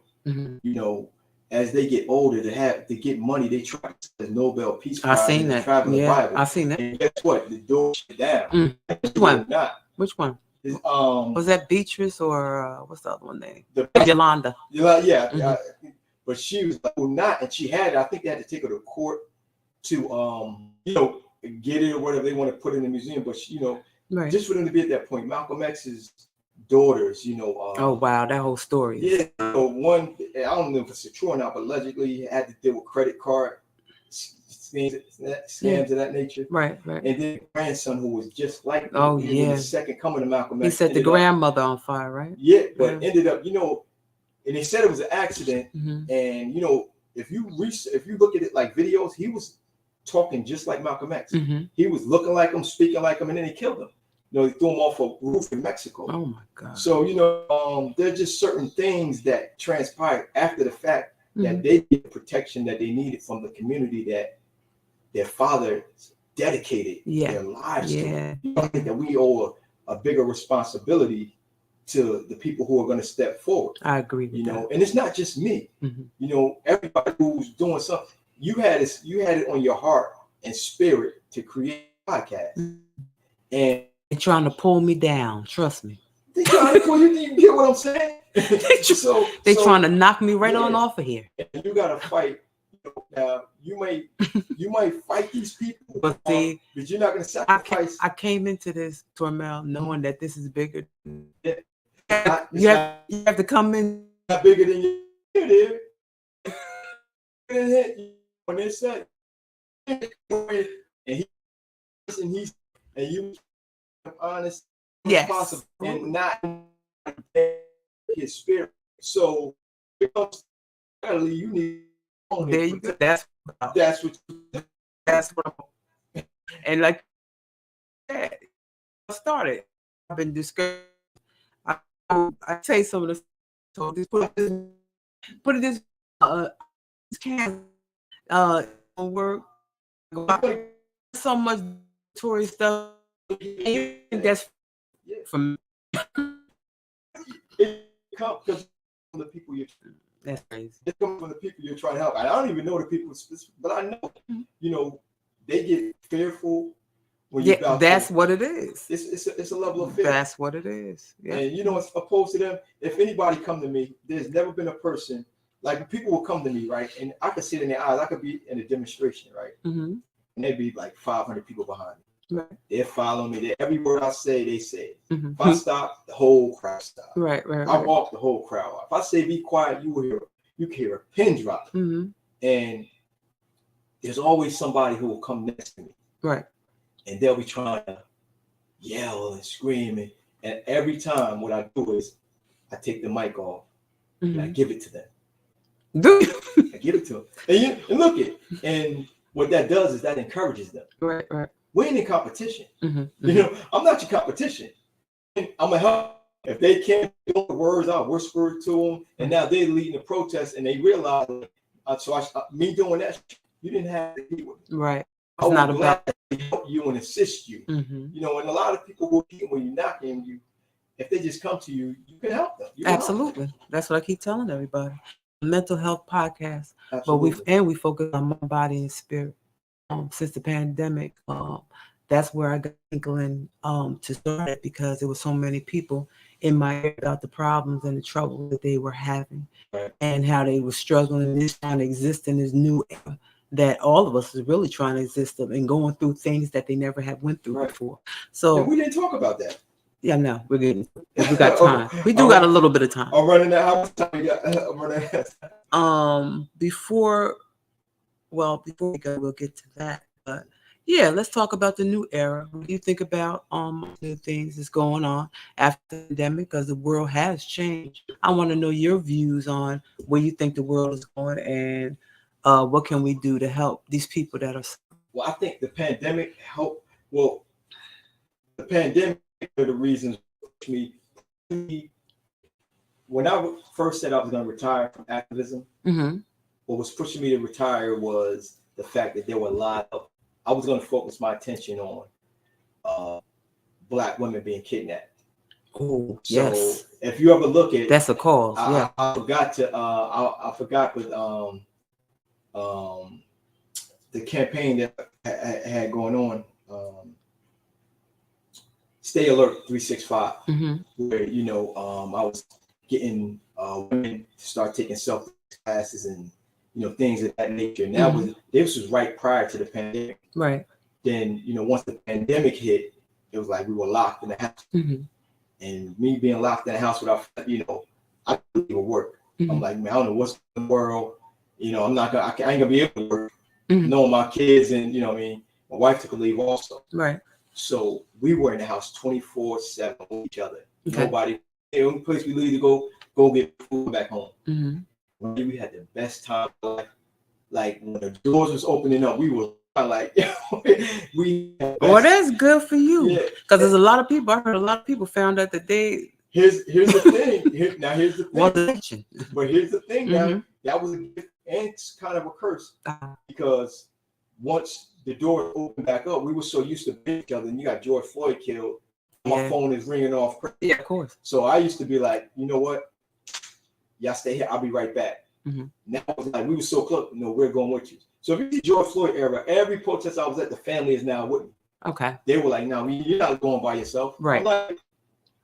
as they get older, to get money, they try the Nobel Peace Prize. I seen that. Yeah, I seen that. And guess what? The door shut down. Which one? Not. Which one? Was that Beatrice or what's the other one name? Yolanda. Yeah. But she was not, and she had. I think they had to take her to court to get it or whatever they want to put in the museum. But just for them to be at that point, Malcolm X's daughters, oh wow, that whole story. Yeah, one, I don't know if it's true or not, but allegedly he had to deal with credit card scams of that nature. Right. And then the grandson who was just like the second coming of Malcolm X. He set the grandmother on fire, right? Yeah, but ended up, and they said it was an accident. Mm-hmm. And if you look at it like videos, he was talking just like Malcolm X. Mm-hmm. He was looking like him, speaking like him, and then they killed him. They threw him off a roof in Mexico. Oh my God! So there's just certain things that transpired after the fact that they get the protection that they needed from the community that their fathers dedicated their lives to. I think that we owe a bigger responsibility to the people who are going to step forward. I agree with that. And it's not just me. Mm-hmm. Everybody who's doing something, you had it on your heart and spirit to create a podcast. Mm-hmm. And they're trying to pull me down. Trust me. They trying to pull you. You get what I'm saying? They're trying to knock me right on off of here. And you gotta fight. Now you might fight these people, but you're not gonna sacrifice. I came into this, Tormel, knowing that this is bigger. You have to come in. Not bigger than you. It is. When they said, and you honest, possible, and not his spirit. So you need. There you go. That's what I'm. And like I started, I've been discouraged. I say some of the. So just put it this can work. So much Tory stuff. That's from it comes from the people you're. That's crazy. It comes from the people you're trying to help. I don't even know the people, but I know, they get fearful when you. That's what it is. It's a level of fear. That's what it is. Yeah. And it's opposed to them. If anybody come to me, there's never been a person like people will come to me, right? And I could see it in their eyes. I could be in a demonstration, right? Mm-hmm. And there'd be like 500 people behind me. Right. They're following me. Every word I say, they say. Mm-hmm. If I stop, the whole crowd stops. Right. I walk, the whole crowd out. If I say be quiet, you can hear a pin drop. Mm-hmm. And there's always somebody who will come next to me. Right. And they'll be trying to yell and scream. And every time what I do is I take the mic off and I give it to them. I give it to them. And look it. And what that does is that encourages them. Right. We ain't in competition. Mm-hmm. I'm not your competition. I'm gonna help if they can't do the words, I whisper it to them, and now they're leading the protest, and they realize, me doing that, you didn't have to be with me. Right. I was not glad to help you and assist you. Mm-hmm. You know, and a lot of people will be when you're knocking you. If they just come to you, you can help them. Absolutely. Help them. That's what I keep telling everybody. Mental health podcast. Absolutely. But we focus on mind, body, and spirit. Since the pandemic, that's where I got inkling to start it, because there were so many people in my area about the problems and the trouble that they were having, right, and how they were struggling and just trying to exist in this new era that all of us is really trying to exist in, and going through things that they never have went through, right, before. So and we didn't talk about that. Yeah, no, we're getting. If we got time, we do got a little bit of time. I'm running out. How much time we got? I'm running out. Before we go, we'll get to that. But yeah, let's talk about the new era. What do you think about new things that's going on after the pandemic? Because the world has changed. I want to know your views on where you think the world is going, and what can we do to help these people that are. Well, I think the pandemic helped. Well, the pandemic are the reasons me. When I first said I was going to retire from activism, mm-hmm, what was pushing me to retire was the fact that there were a lot of. I was going to focus my attention on Black women being kidnapped. Oh, so yes. If you ever look at, that's a cause. Yeah, I forgot to. I forgot, but the campaign that I had going on. Stay Alert 365, mm-hmm, where I was getting women to start taking self classes and things of that nature. And that, mm-hmm, this was right prior to the pandemic. Right. Then once the pandemic hit, it was like we were locked in the house, mm-hmm, and me being locked in the house without I couldn't even work. Mm-hmm. I'm like, man, I don't know what's in the world. I'm not gonna. I ain't gonna be able to work. Mm-hmm. Knowing my kids, and what I mean, my wife took a leave also. Right. So we were in the house 24/7 with each other. Okay. Nobody. The only place we leave to go get food back home. Mm-hmm. We had the best time. Like when the doors was opening up, we were like, we. Well, that's good for you. Yeah. Because there's a lot of people. I heard a lot of people found out that they. Here's the thing. Here's the thing. Well, but here's the thing. Mm-hmm. Now that was a gift and it's kind of a curse, because once the door opened back up, we were so used to being each other, and you got George Floyd killed. My phone is ringing off. Yeah, of course. So I used to be like, you know what? Y'all stay here. I'll be right back. Mm-hmm. Now it was like we were so close. No, we're going with you. So if you see George Floyd era, every protest I was at, the family is now with me. Okay. They were like, no, you're not going by yourself. Right. I'm like,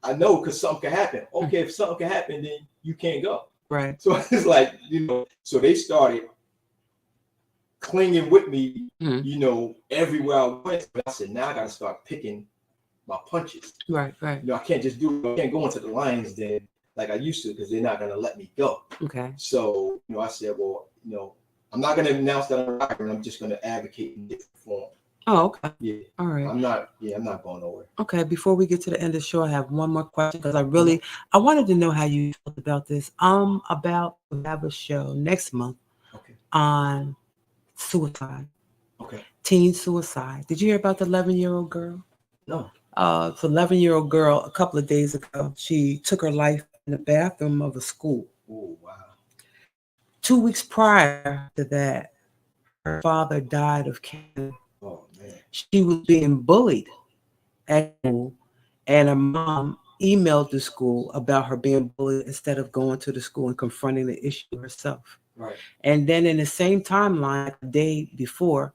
I know, because something can happen. Okay, if something can happen, then you can't go. Right. So it's like, so they started clinging with me, mm-hmm, everywhere I went. But I said, now I got to start picking my punches. Right. I can't just I can't go into the lion's den like I used to, because they're not going to let me go. Okay. So, I said, well, I'm not going to announce that I'm retiring. I'm just going to advocate in different form. Oh, okay. Yeah. All right. I'm not going nowhere. Okay. Before we get to the end of the show, I have one more question, because I wanted to know how you felt about this. About to have a show next month, okay, on suicide. Okay. Teen suicide. Did you hear about the 11-year-old girl? No. It's an 11-year-old girl. A couple of days ago, she took her life in the bathroom of a school. Oh, wow. 2 weeks prior to that, her father died of cancer. Oh, man. She was being bullied at school, and her mom emailed the school about her being bullied instead of going to the school and confronting the issue herself. Right. And then in the same timeline, the day before,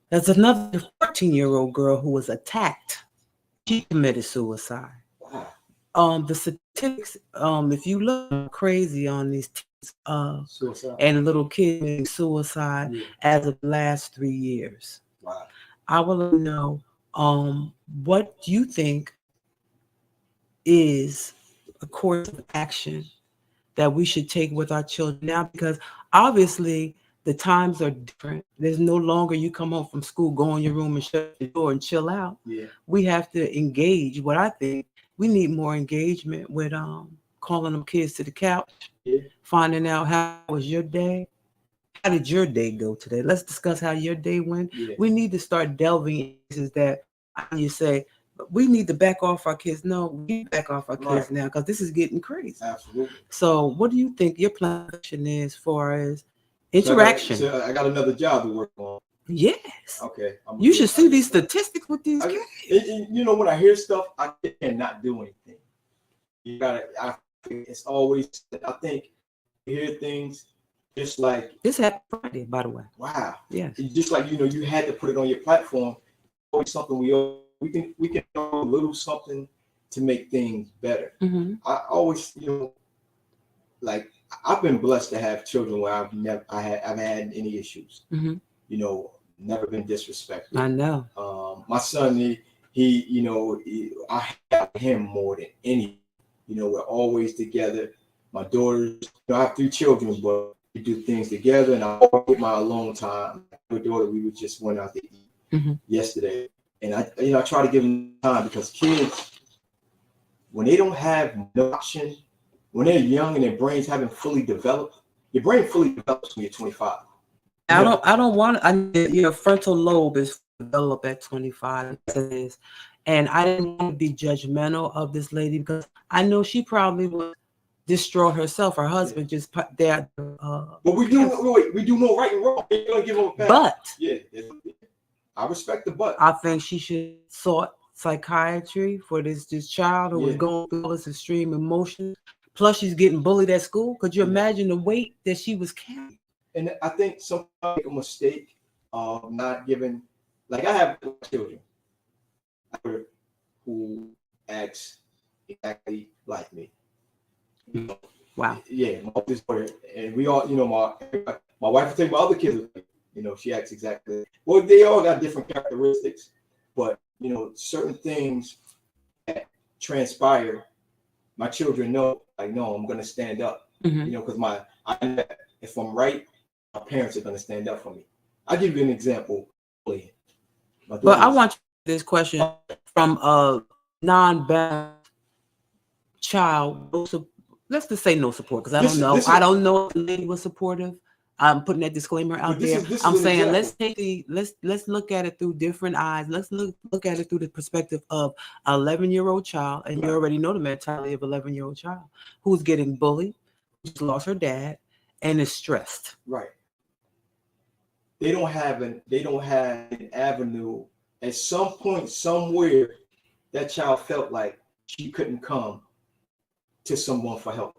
there's another 14-year-old girl who was attacked. She committed suicide. Wow. The statistics, if you look crazy on these suicide and little kids committing suicide, yeah, as of the last 3 years. Wow. I want to know, what do you think is a course of action that we should take with our children now? Because obviously the times are different. There's no longer you come home from school, go in your room and shut the door and chill out. Yeah. We have to engage. What I think we need more engagement with calling them kids to the couch, yeah, finding out how was your day. How did your day go today? Let's discuss how your day went. Yeah. We need to start delving into that. You say we need to back off our kids. No, we back off our kids Right. now because this is getting crazy. Absolutely. So, what do you think your plan of action is for as So interaction? I got another job to work on. Yes. Okay. You should see these statistics with these kids. You know, when I hear stuff, I cannot do anything. You gotta. It's always. I think you hear things just like This happened Friday, by the way. wow. Yes. It's just like you had to put it on your platform. Always something we can do a little something to make things better. Mm-hmm. I always like I've been blessed to have children where I've had any issues. Mm-hmm. You know, never been disrespected. I know. My son, I have him more than any. You know, we're always together. My daughters, I have 3 children, but we do things together, and I always get my alone time. My daughter, we just went out to eat yesterday, and I try to give them time because kids, when they don't have no option, when they're young and their brains haven't fully developed, your brain fully develops when you're 25. I don't want. Your frontal lobe is developed at 25. It is, and I didn't want to be judgmental of this lady because I know she probably would destroy herself. Her husband just put that. But we do know right and wrong. You're gonna give them a pass. But yeah, I respect the but. I think she should sought psychiatry for this child who was going through all this extreme emotion. Plus, she's getting bullied at school. Could you imagine the weight that she was carrying? And I think some make a mistake of not giving. Like I have children who acts exactly like me. Wow. Yeah, my oldest daughter, and we all, my wife will take my other kids. She acts exactly. Well, they all got different characteristics, but certain things that transpire, my children know. Like, no, I'm gonna stand up. Because if I'm right, my parents are gonna stand up for me. I'll give you an example. But I want this question from a non-balanced child. Let's just say no support, because I don't know. I don't know if the lady was supportive. I'm putting that disclaimer out there. I'm saying let's look at it through different eyes. Let's look at it through the perspective of an 11-year-old child, and you already know the mentality of an 11-year-old child who's getting bullied, who's lost her dad, and is stressed. Right. They don't have an avenue. At some point, somewhere, that child felt like she couldn't come to someone for help.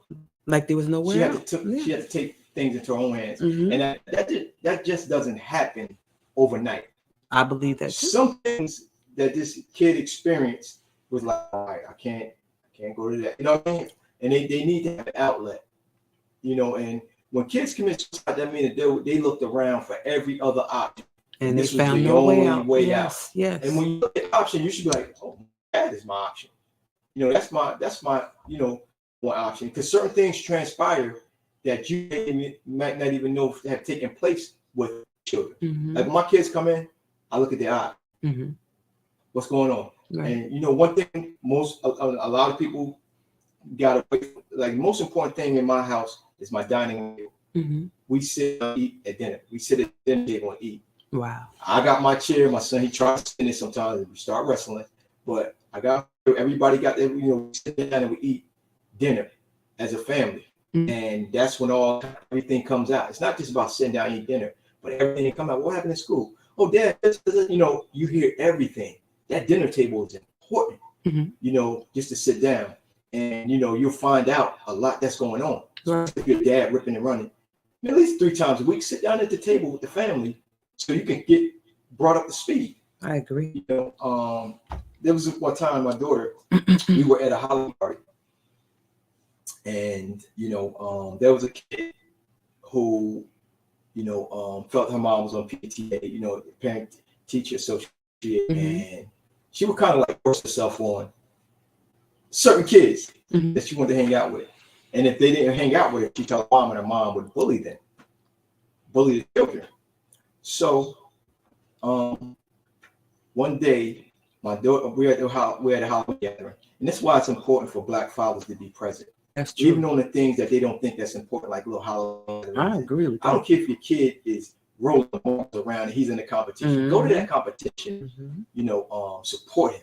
Like there was nowhere. She had to take things into her own hands, and that just doesn't happen overnight. I believe that too. Some things that this kid experienced was like, all right, I can't go to that. You know what I mean? And they need to have an outlet. And when kids commit suicide, that means that they looked around for every other option. And this they was found the no only way out. Yes. And when you look at option, you should be like, oh, that is my option. That's my one option. Because certain things transpire that you might not even know have taken place with children. Like when my kids come in, I look at their eye. What's going on? Right. And one thing a lot of people got away from, like the most important thing in my house is my dining table. We sit and eat at dinner. We sit at the dinner table and eat. Wow. I got my chair. My son, he tries to sit in it sometimes and we start wrestling. But everybody got there, we sit down and we eat dinner as a family. And that's when everything comes out. It's not just about sitting down and eating dinner, but everything comes out. What happened in school? Oh, Dad, you hear everything. That dinner table is important, just to sit down. And, you'll find out a lot that's going on. Right. If your dad ripping and running, at least 3 times a week, sit down at the table with the family so you can get brought up to speed. I agree. There was one time my daughter, we were at a Halloween party. And, there was a kid who, felt her mom was on PTA, parent teacher association, and she would kind of like force herself on certain kids that she wanted to hang out with. And if they didn't hang out with her, she told mom, and her mom would bully the children. So one day, my daughter, we had a Halloween gathering. And that's why it's important for Black fathers to be present. That's true. Even on the things that they don't think that's important, like little Halloween. I agree with that. I don't care if your kid is rolling around and he's in a competition. Go to that competition, support him.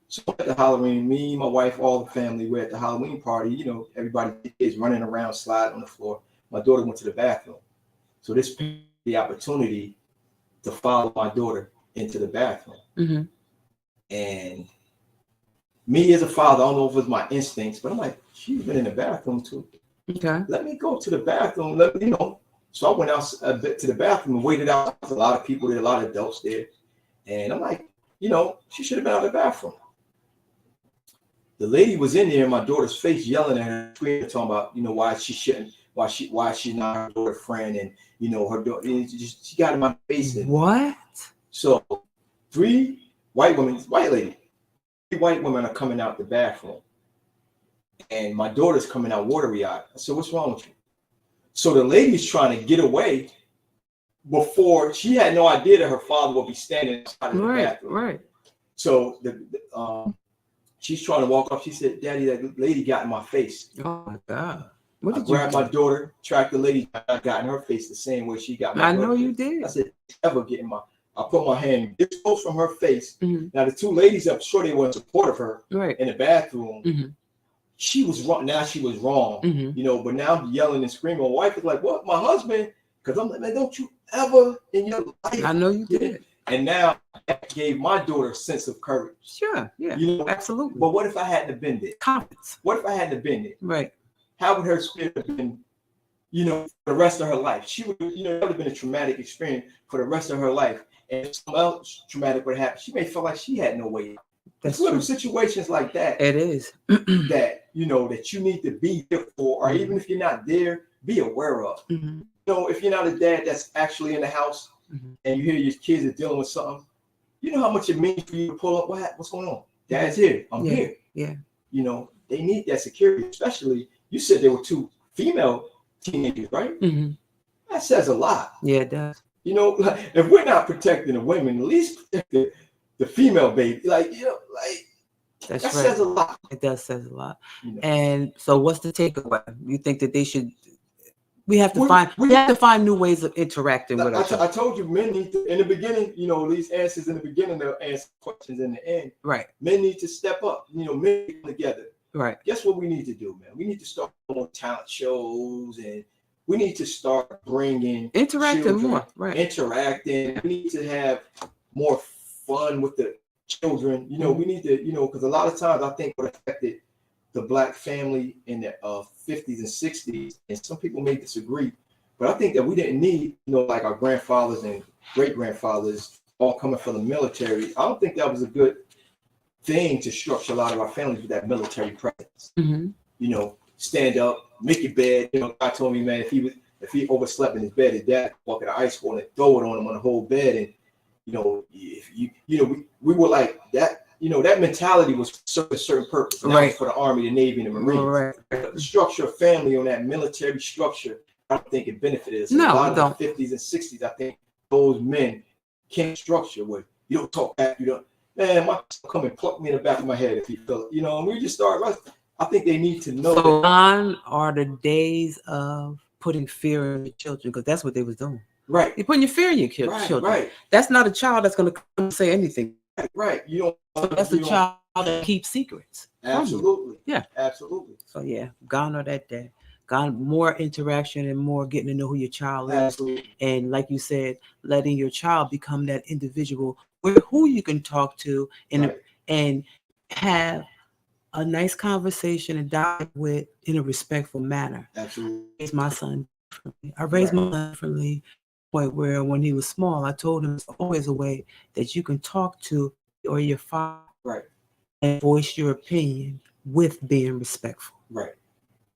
So at the Halloween, me, my wife, all the family, we're at the Halloween party. You know, everybody is running around, sliding on the floor. My daughter went to the bathroom. So this the opportunity to follow my daughter into the bathroom. Mm-hmm. And me as a father, I don't know if it was my instincts, but I'm like, she's been in the bathroom too. Okay. Let me go to the bathroom. Let me, you know. So I went out a bit to the bathroom and waited out. There's a lot of people there, a lot of adults there. And I'm like, you know, she should have been out of the bathroom. The lady was in there in my daughter's face yelling at her, talking about, you know, why she shouldn't, why she's not her daughter's friend, and you know, her daughter, she got in my face. And what? So 3 white women, white lady, 3 white women are coming out the bathroom, and my daughter's coming out watery-eyed. I said, what's wrong with you? So the lady's trying to get away before she had no idea that her father would be standing outside of the bathroom. Right. So she's trying to walk off. She said, Daddy, that lady got in my face. Oh my God. I grabbed my daughter, tracked the lady, I got in her face the same way she got my daughter. I know you did. I said, ever get in I put my hand this close from her face. Mm-hmm. Now the 2 ladies, I'm sure they were in support of her in the bathroom. Mm-hmm. She was wrong. Now she was wrong, mm-hmm. you know, but now I'm yelling and screaming. My wife is like, what? My husband? Because I'm like, man, don't you ever in your life. I know you did. And now that gave my daughter a sense of courage. Sure, yeah, you know, absolutely. But what if I hadn't have been there? Confidence. What if I hadn't have been there? Right. How would her spirit have been, you know, for the rest of her life? She would, you know, that would have been a traumatic experience for the rest of her life. And if something else traumatic would happen, she may feel like she had no way out. There's little situations like that. It is. that, you know, that you need to be there for, or even if you're not there, be aware of. Mm-hmm. You know, if you're not a dad that's actually in the house and you hear your kids are dealing with something, you know how much it means for you to pull up. What's going on? Dad's here. I'm here. Yeah. You know, they need that security, especially, you said there were 2 female teenagers, right? Mm-hmm. That says a lot. Yeah, it does. You know, like, if we're not protecting the women, at least protect the female baby. Like, you know, like, that right. Says a lot. It does says a lot. You know? And so what's the takeaway? You think that they should, we have to find new ways of interacting with us. I told you, men need to, in the beginning, you know, these answers in the beginning, they'll answer questions in the end. Right. Men need to step up, you know, men together. Right. Guess what we need to do, man? We need to start on talent shows, and we need to start bringing interacting more. Right. Interacting. We need to have more fun with the children. You know, we need to, you know, because a lot of times I think what affected the Black family in the 50s and 60s, and some people may disagree, but I think that we didn't need, you know, like our grandfathers and great-grandfathers all coming from the military. I don't think that was a good thing to structure a lot of our families with that military presence. Mm-hmm. You know, stand up, make your bed. You know, God told me, man, if he overslept in his bed, his dad walk in the ice wall and throw it on him on the whole bed. And you know, if we were like that. You know, that mentality was for a certain purpose, and that was for the Army, the Navy, and the Marines. Right. The structure of family on that military structure, I don't think it benefited us. No, a lot of the 50s and 60s, I think those men can't structure where you don't talk back, you don't. Man, my son come and pluck me in the back of my head if he feel it. You know, and we just start. I think they need to know. So gone are the days of putting fear in your children, because that's what they was doing. Right. You're putting your fear in your children. Right. That's not a child that's going to come and say anything. Right. You don't. So that's a child that keeps secrets. Absolutely. Yeah. Absolutely. So yeah, gone are that day. Gone more interaction and more getting to know who your child is. Absolutely. And like you said, letting your child become that individual who you can talk to and have a nice conversation and dialogue with in a respectful manner. Absolutely. I raised my son differently. I raised my son differently. Point where when he was small, I told him it's always a way that you can talk to or your father, and voice your opinion with being respectful. Right.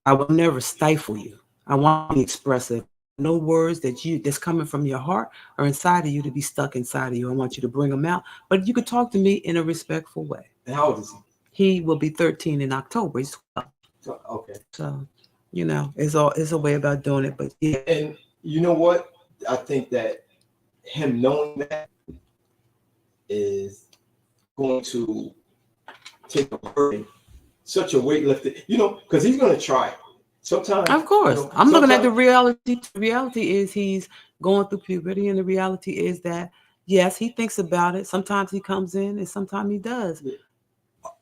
I will never stifle you. I want to be expressive. No words that's coming from your heart or inside of you to be stuck inside of you. I want you to bring them out, but you can talk to me in a respectful way. And how old is he? He will be 13 in October. He's 12. Okay. So, you know, it's a way about doing it, but yeah. And you know what? I think that him knowing that is going to take a burden, such a weight lifted, you know, because he's going to try. Sometimes, of course, you know, I'm looking at the reality. The reality is he's going through puberty, and the reality is that yes, he thinks about it. Sometimes he comes in, and sometimes he does. Yeah.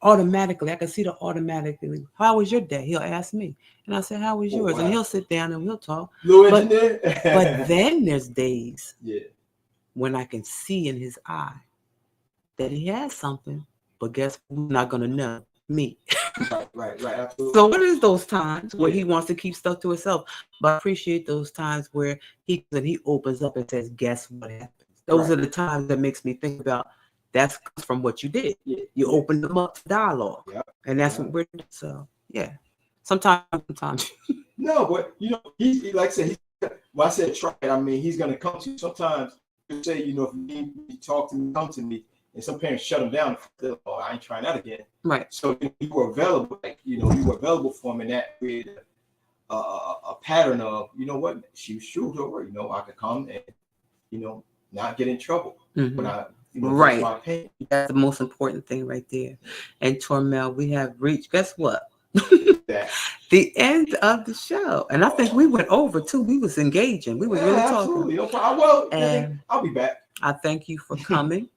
automatically. I can see the automatically. How was your day? He'll ask me, and I say, "How was Oh, yours?" And wow. he'll sit down and we'll talk. Little But engineer. then there's days Yeah. when I can see in his eye that he has something. But guess what? We're not gonna know me. Right. Absolutely. So what is those times where Yeah. he wants to keep stuff to himself? But I appreciate those times where he opens up and says, "Guess what happens?" Those Right. are the times that makes me think about that's from what you did. Yeah. You Yeah. opened them up to dialogue, Yep. and that's what Yep. we're doing. So yeah, sometimes. No, but like I said, when I said try it, I mean he's gonna come to you. Sometimes you say, if you need to talk to me, come to me. And some parents shut them down. Oh, I ain't trying that again. Right. So you were available, you were available for him, and that created a pattern of, what, she was true to her. I could come and not get in trouble when I Right. my opinion. That's the most important thing right there. And Tormel, we have reached. Guess what? That. The end of the show, and I think we went over too. We was engaging. We was really talking. Absolutely. No problem. Well, And I'll be back. I thank you for coming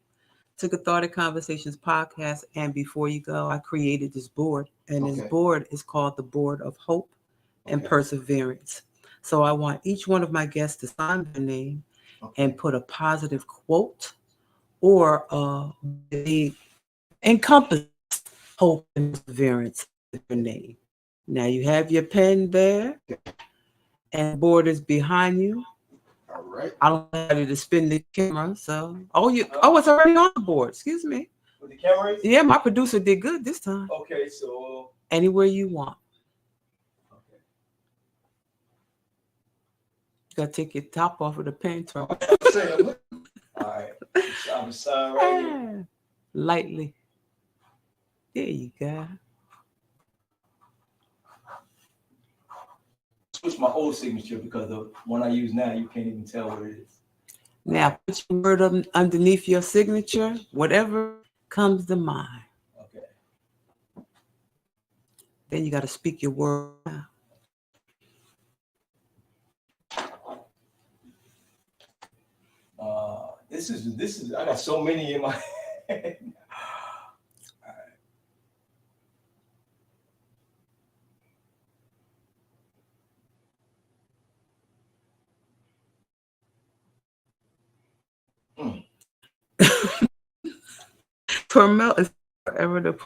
to Cathartic Conversations podcast. And before you go, I created this board, and this board is called the Board of Hope and Perseverance. So I want each one of my guests to sign their name and put a positive quote or they encompass hope and perseverance with your name. Now you have your pen there, and the board is behind you. All right. I don't know how to spin the camera, so it's already on the board. Excuse me. With the cameras? Yeah, my producer did good this time. Okay, so anywhere you want. Okay. You gotta take your top off of the pen. All right. I'm sign right here. Lightly. There you go. Switch my old signature because the one I use now, you can't even tell what it is. Now put your word underneath your signature, whatever comes to mind. Okay. Then you got to speak your word out. This is. I got so many in my head. Tormel is forever the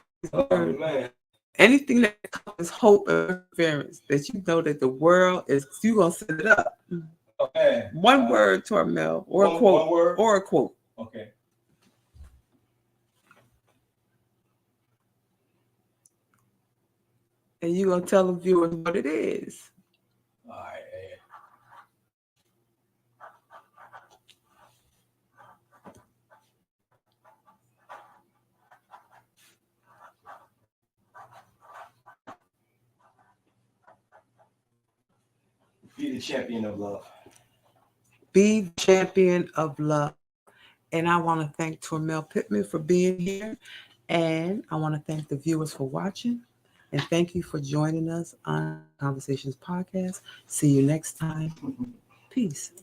word. Man. Anything that causes hope and perseverance, that you know that the world is, you're going to set it up. Okay. One word, Tormel, or a quote. One word? Or a quote. Okay. And you're going to tell the viewers what it is. All right. Be the champion of love. Be the champion of love. And I want to thank Tormel Pittman for being here. And I want to thank the viewers for watching. And thank you for joining us on Conversations Podcast. See you next time. Peace.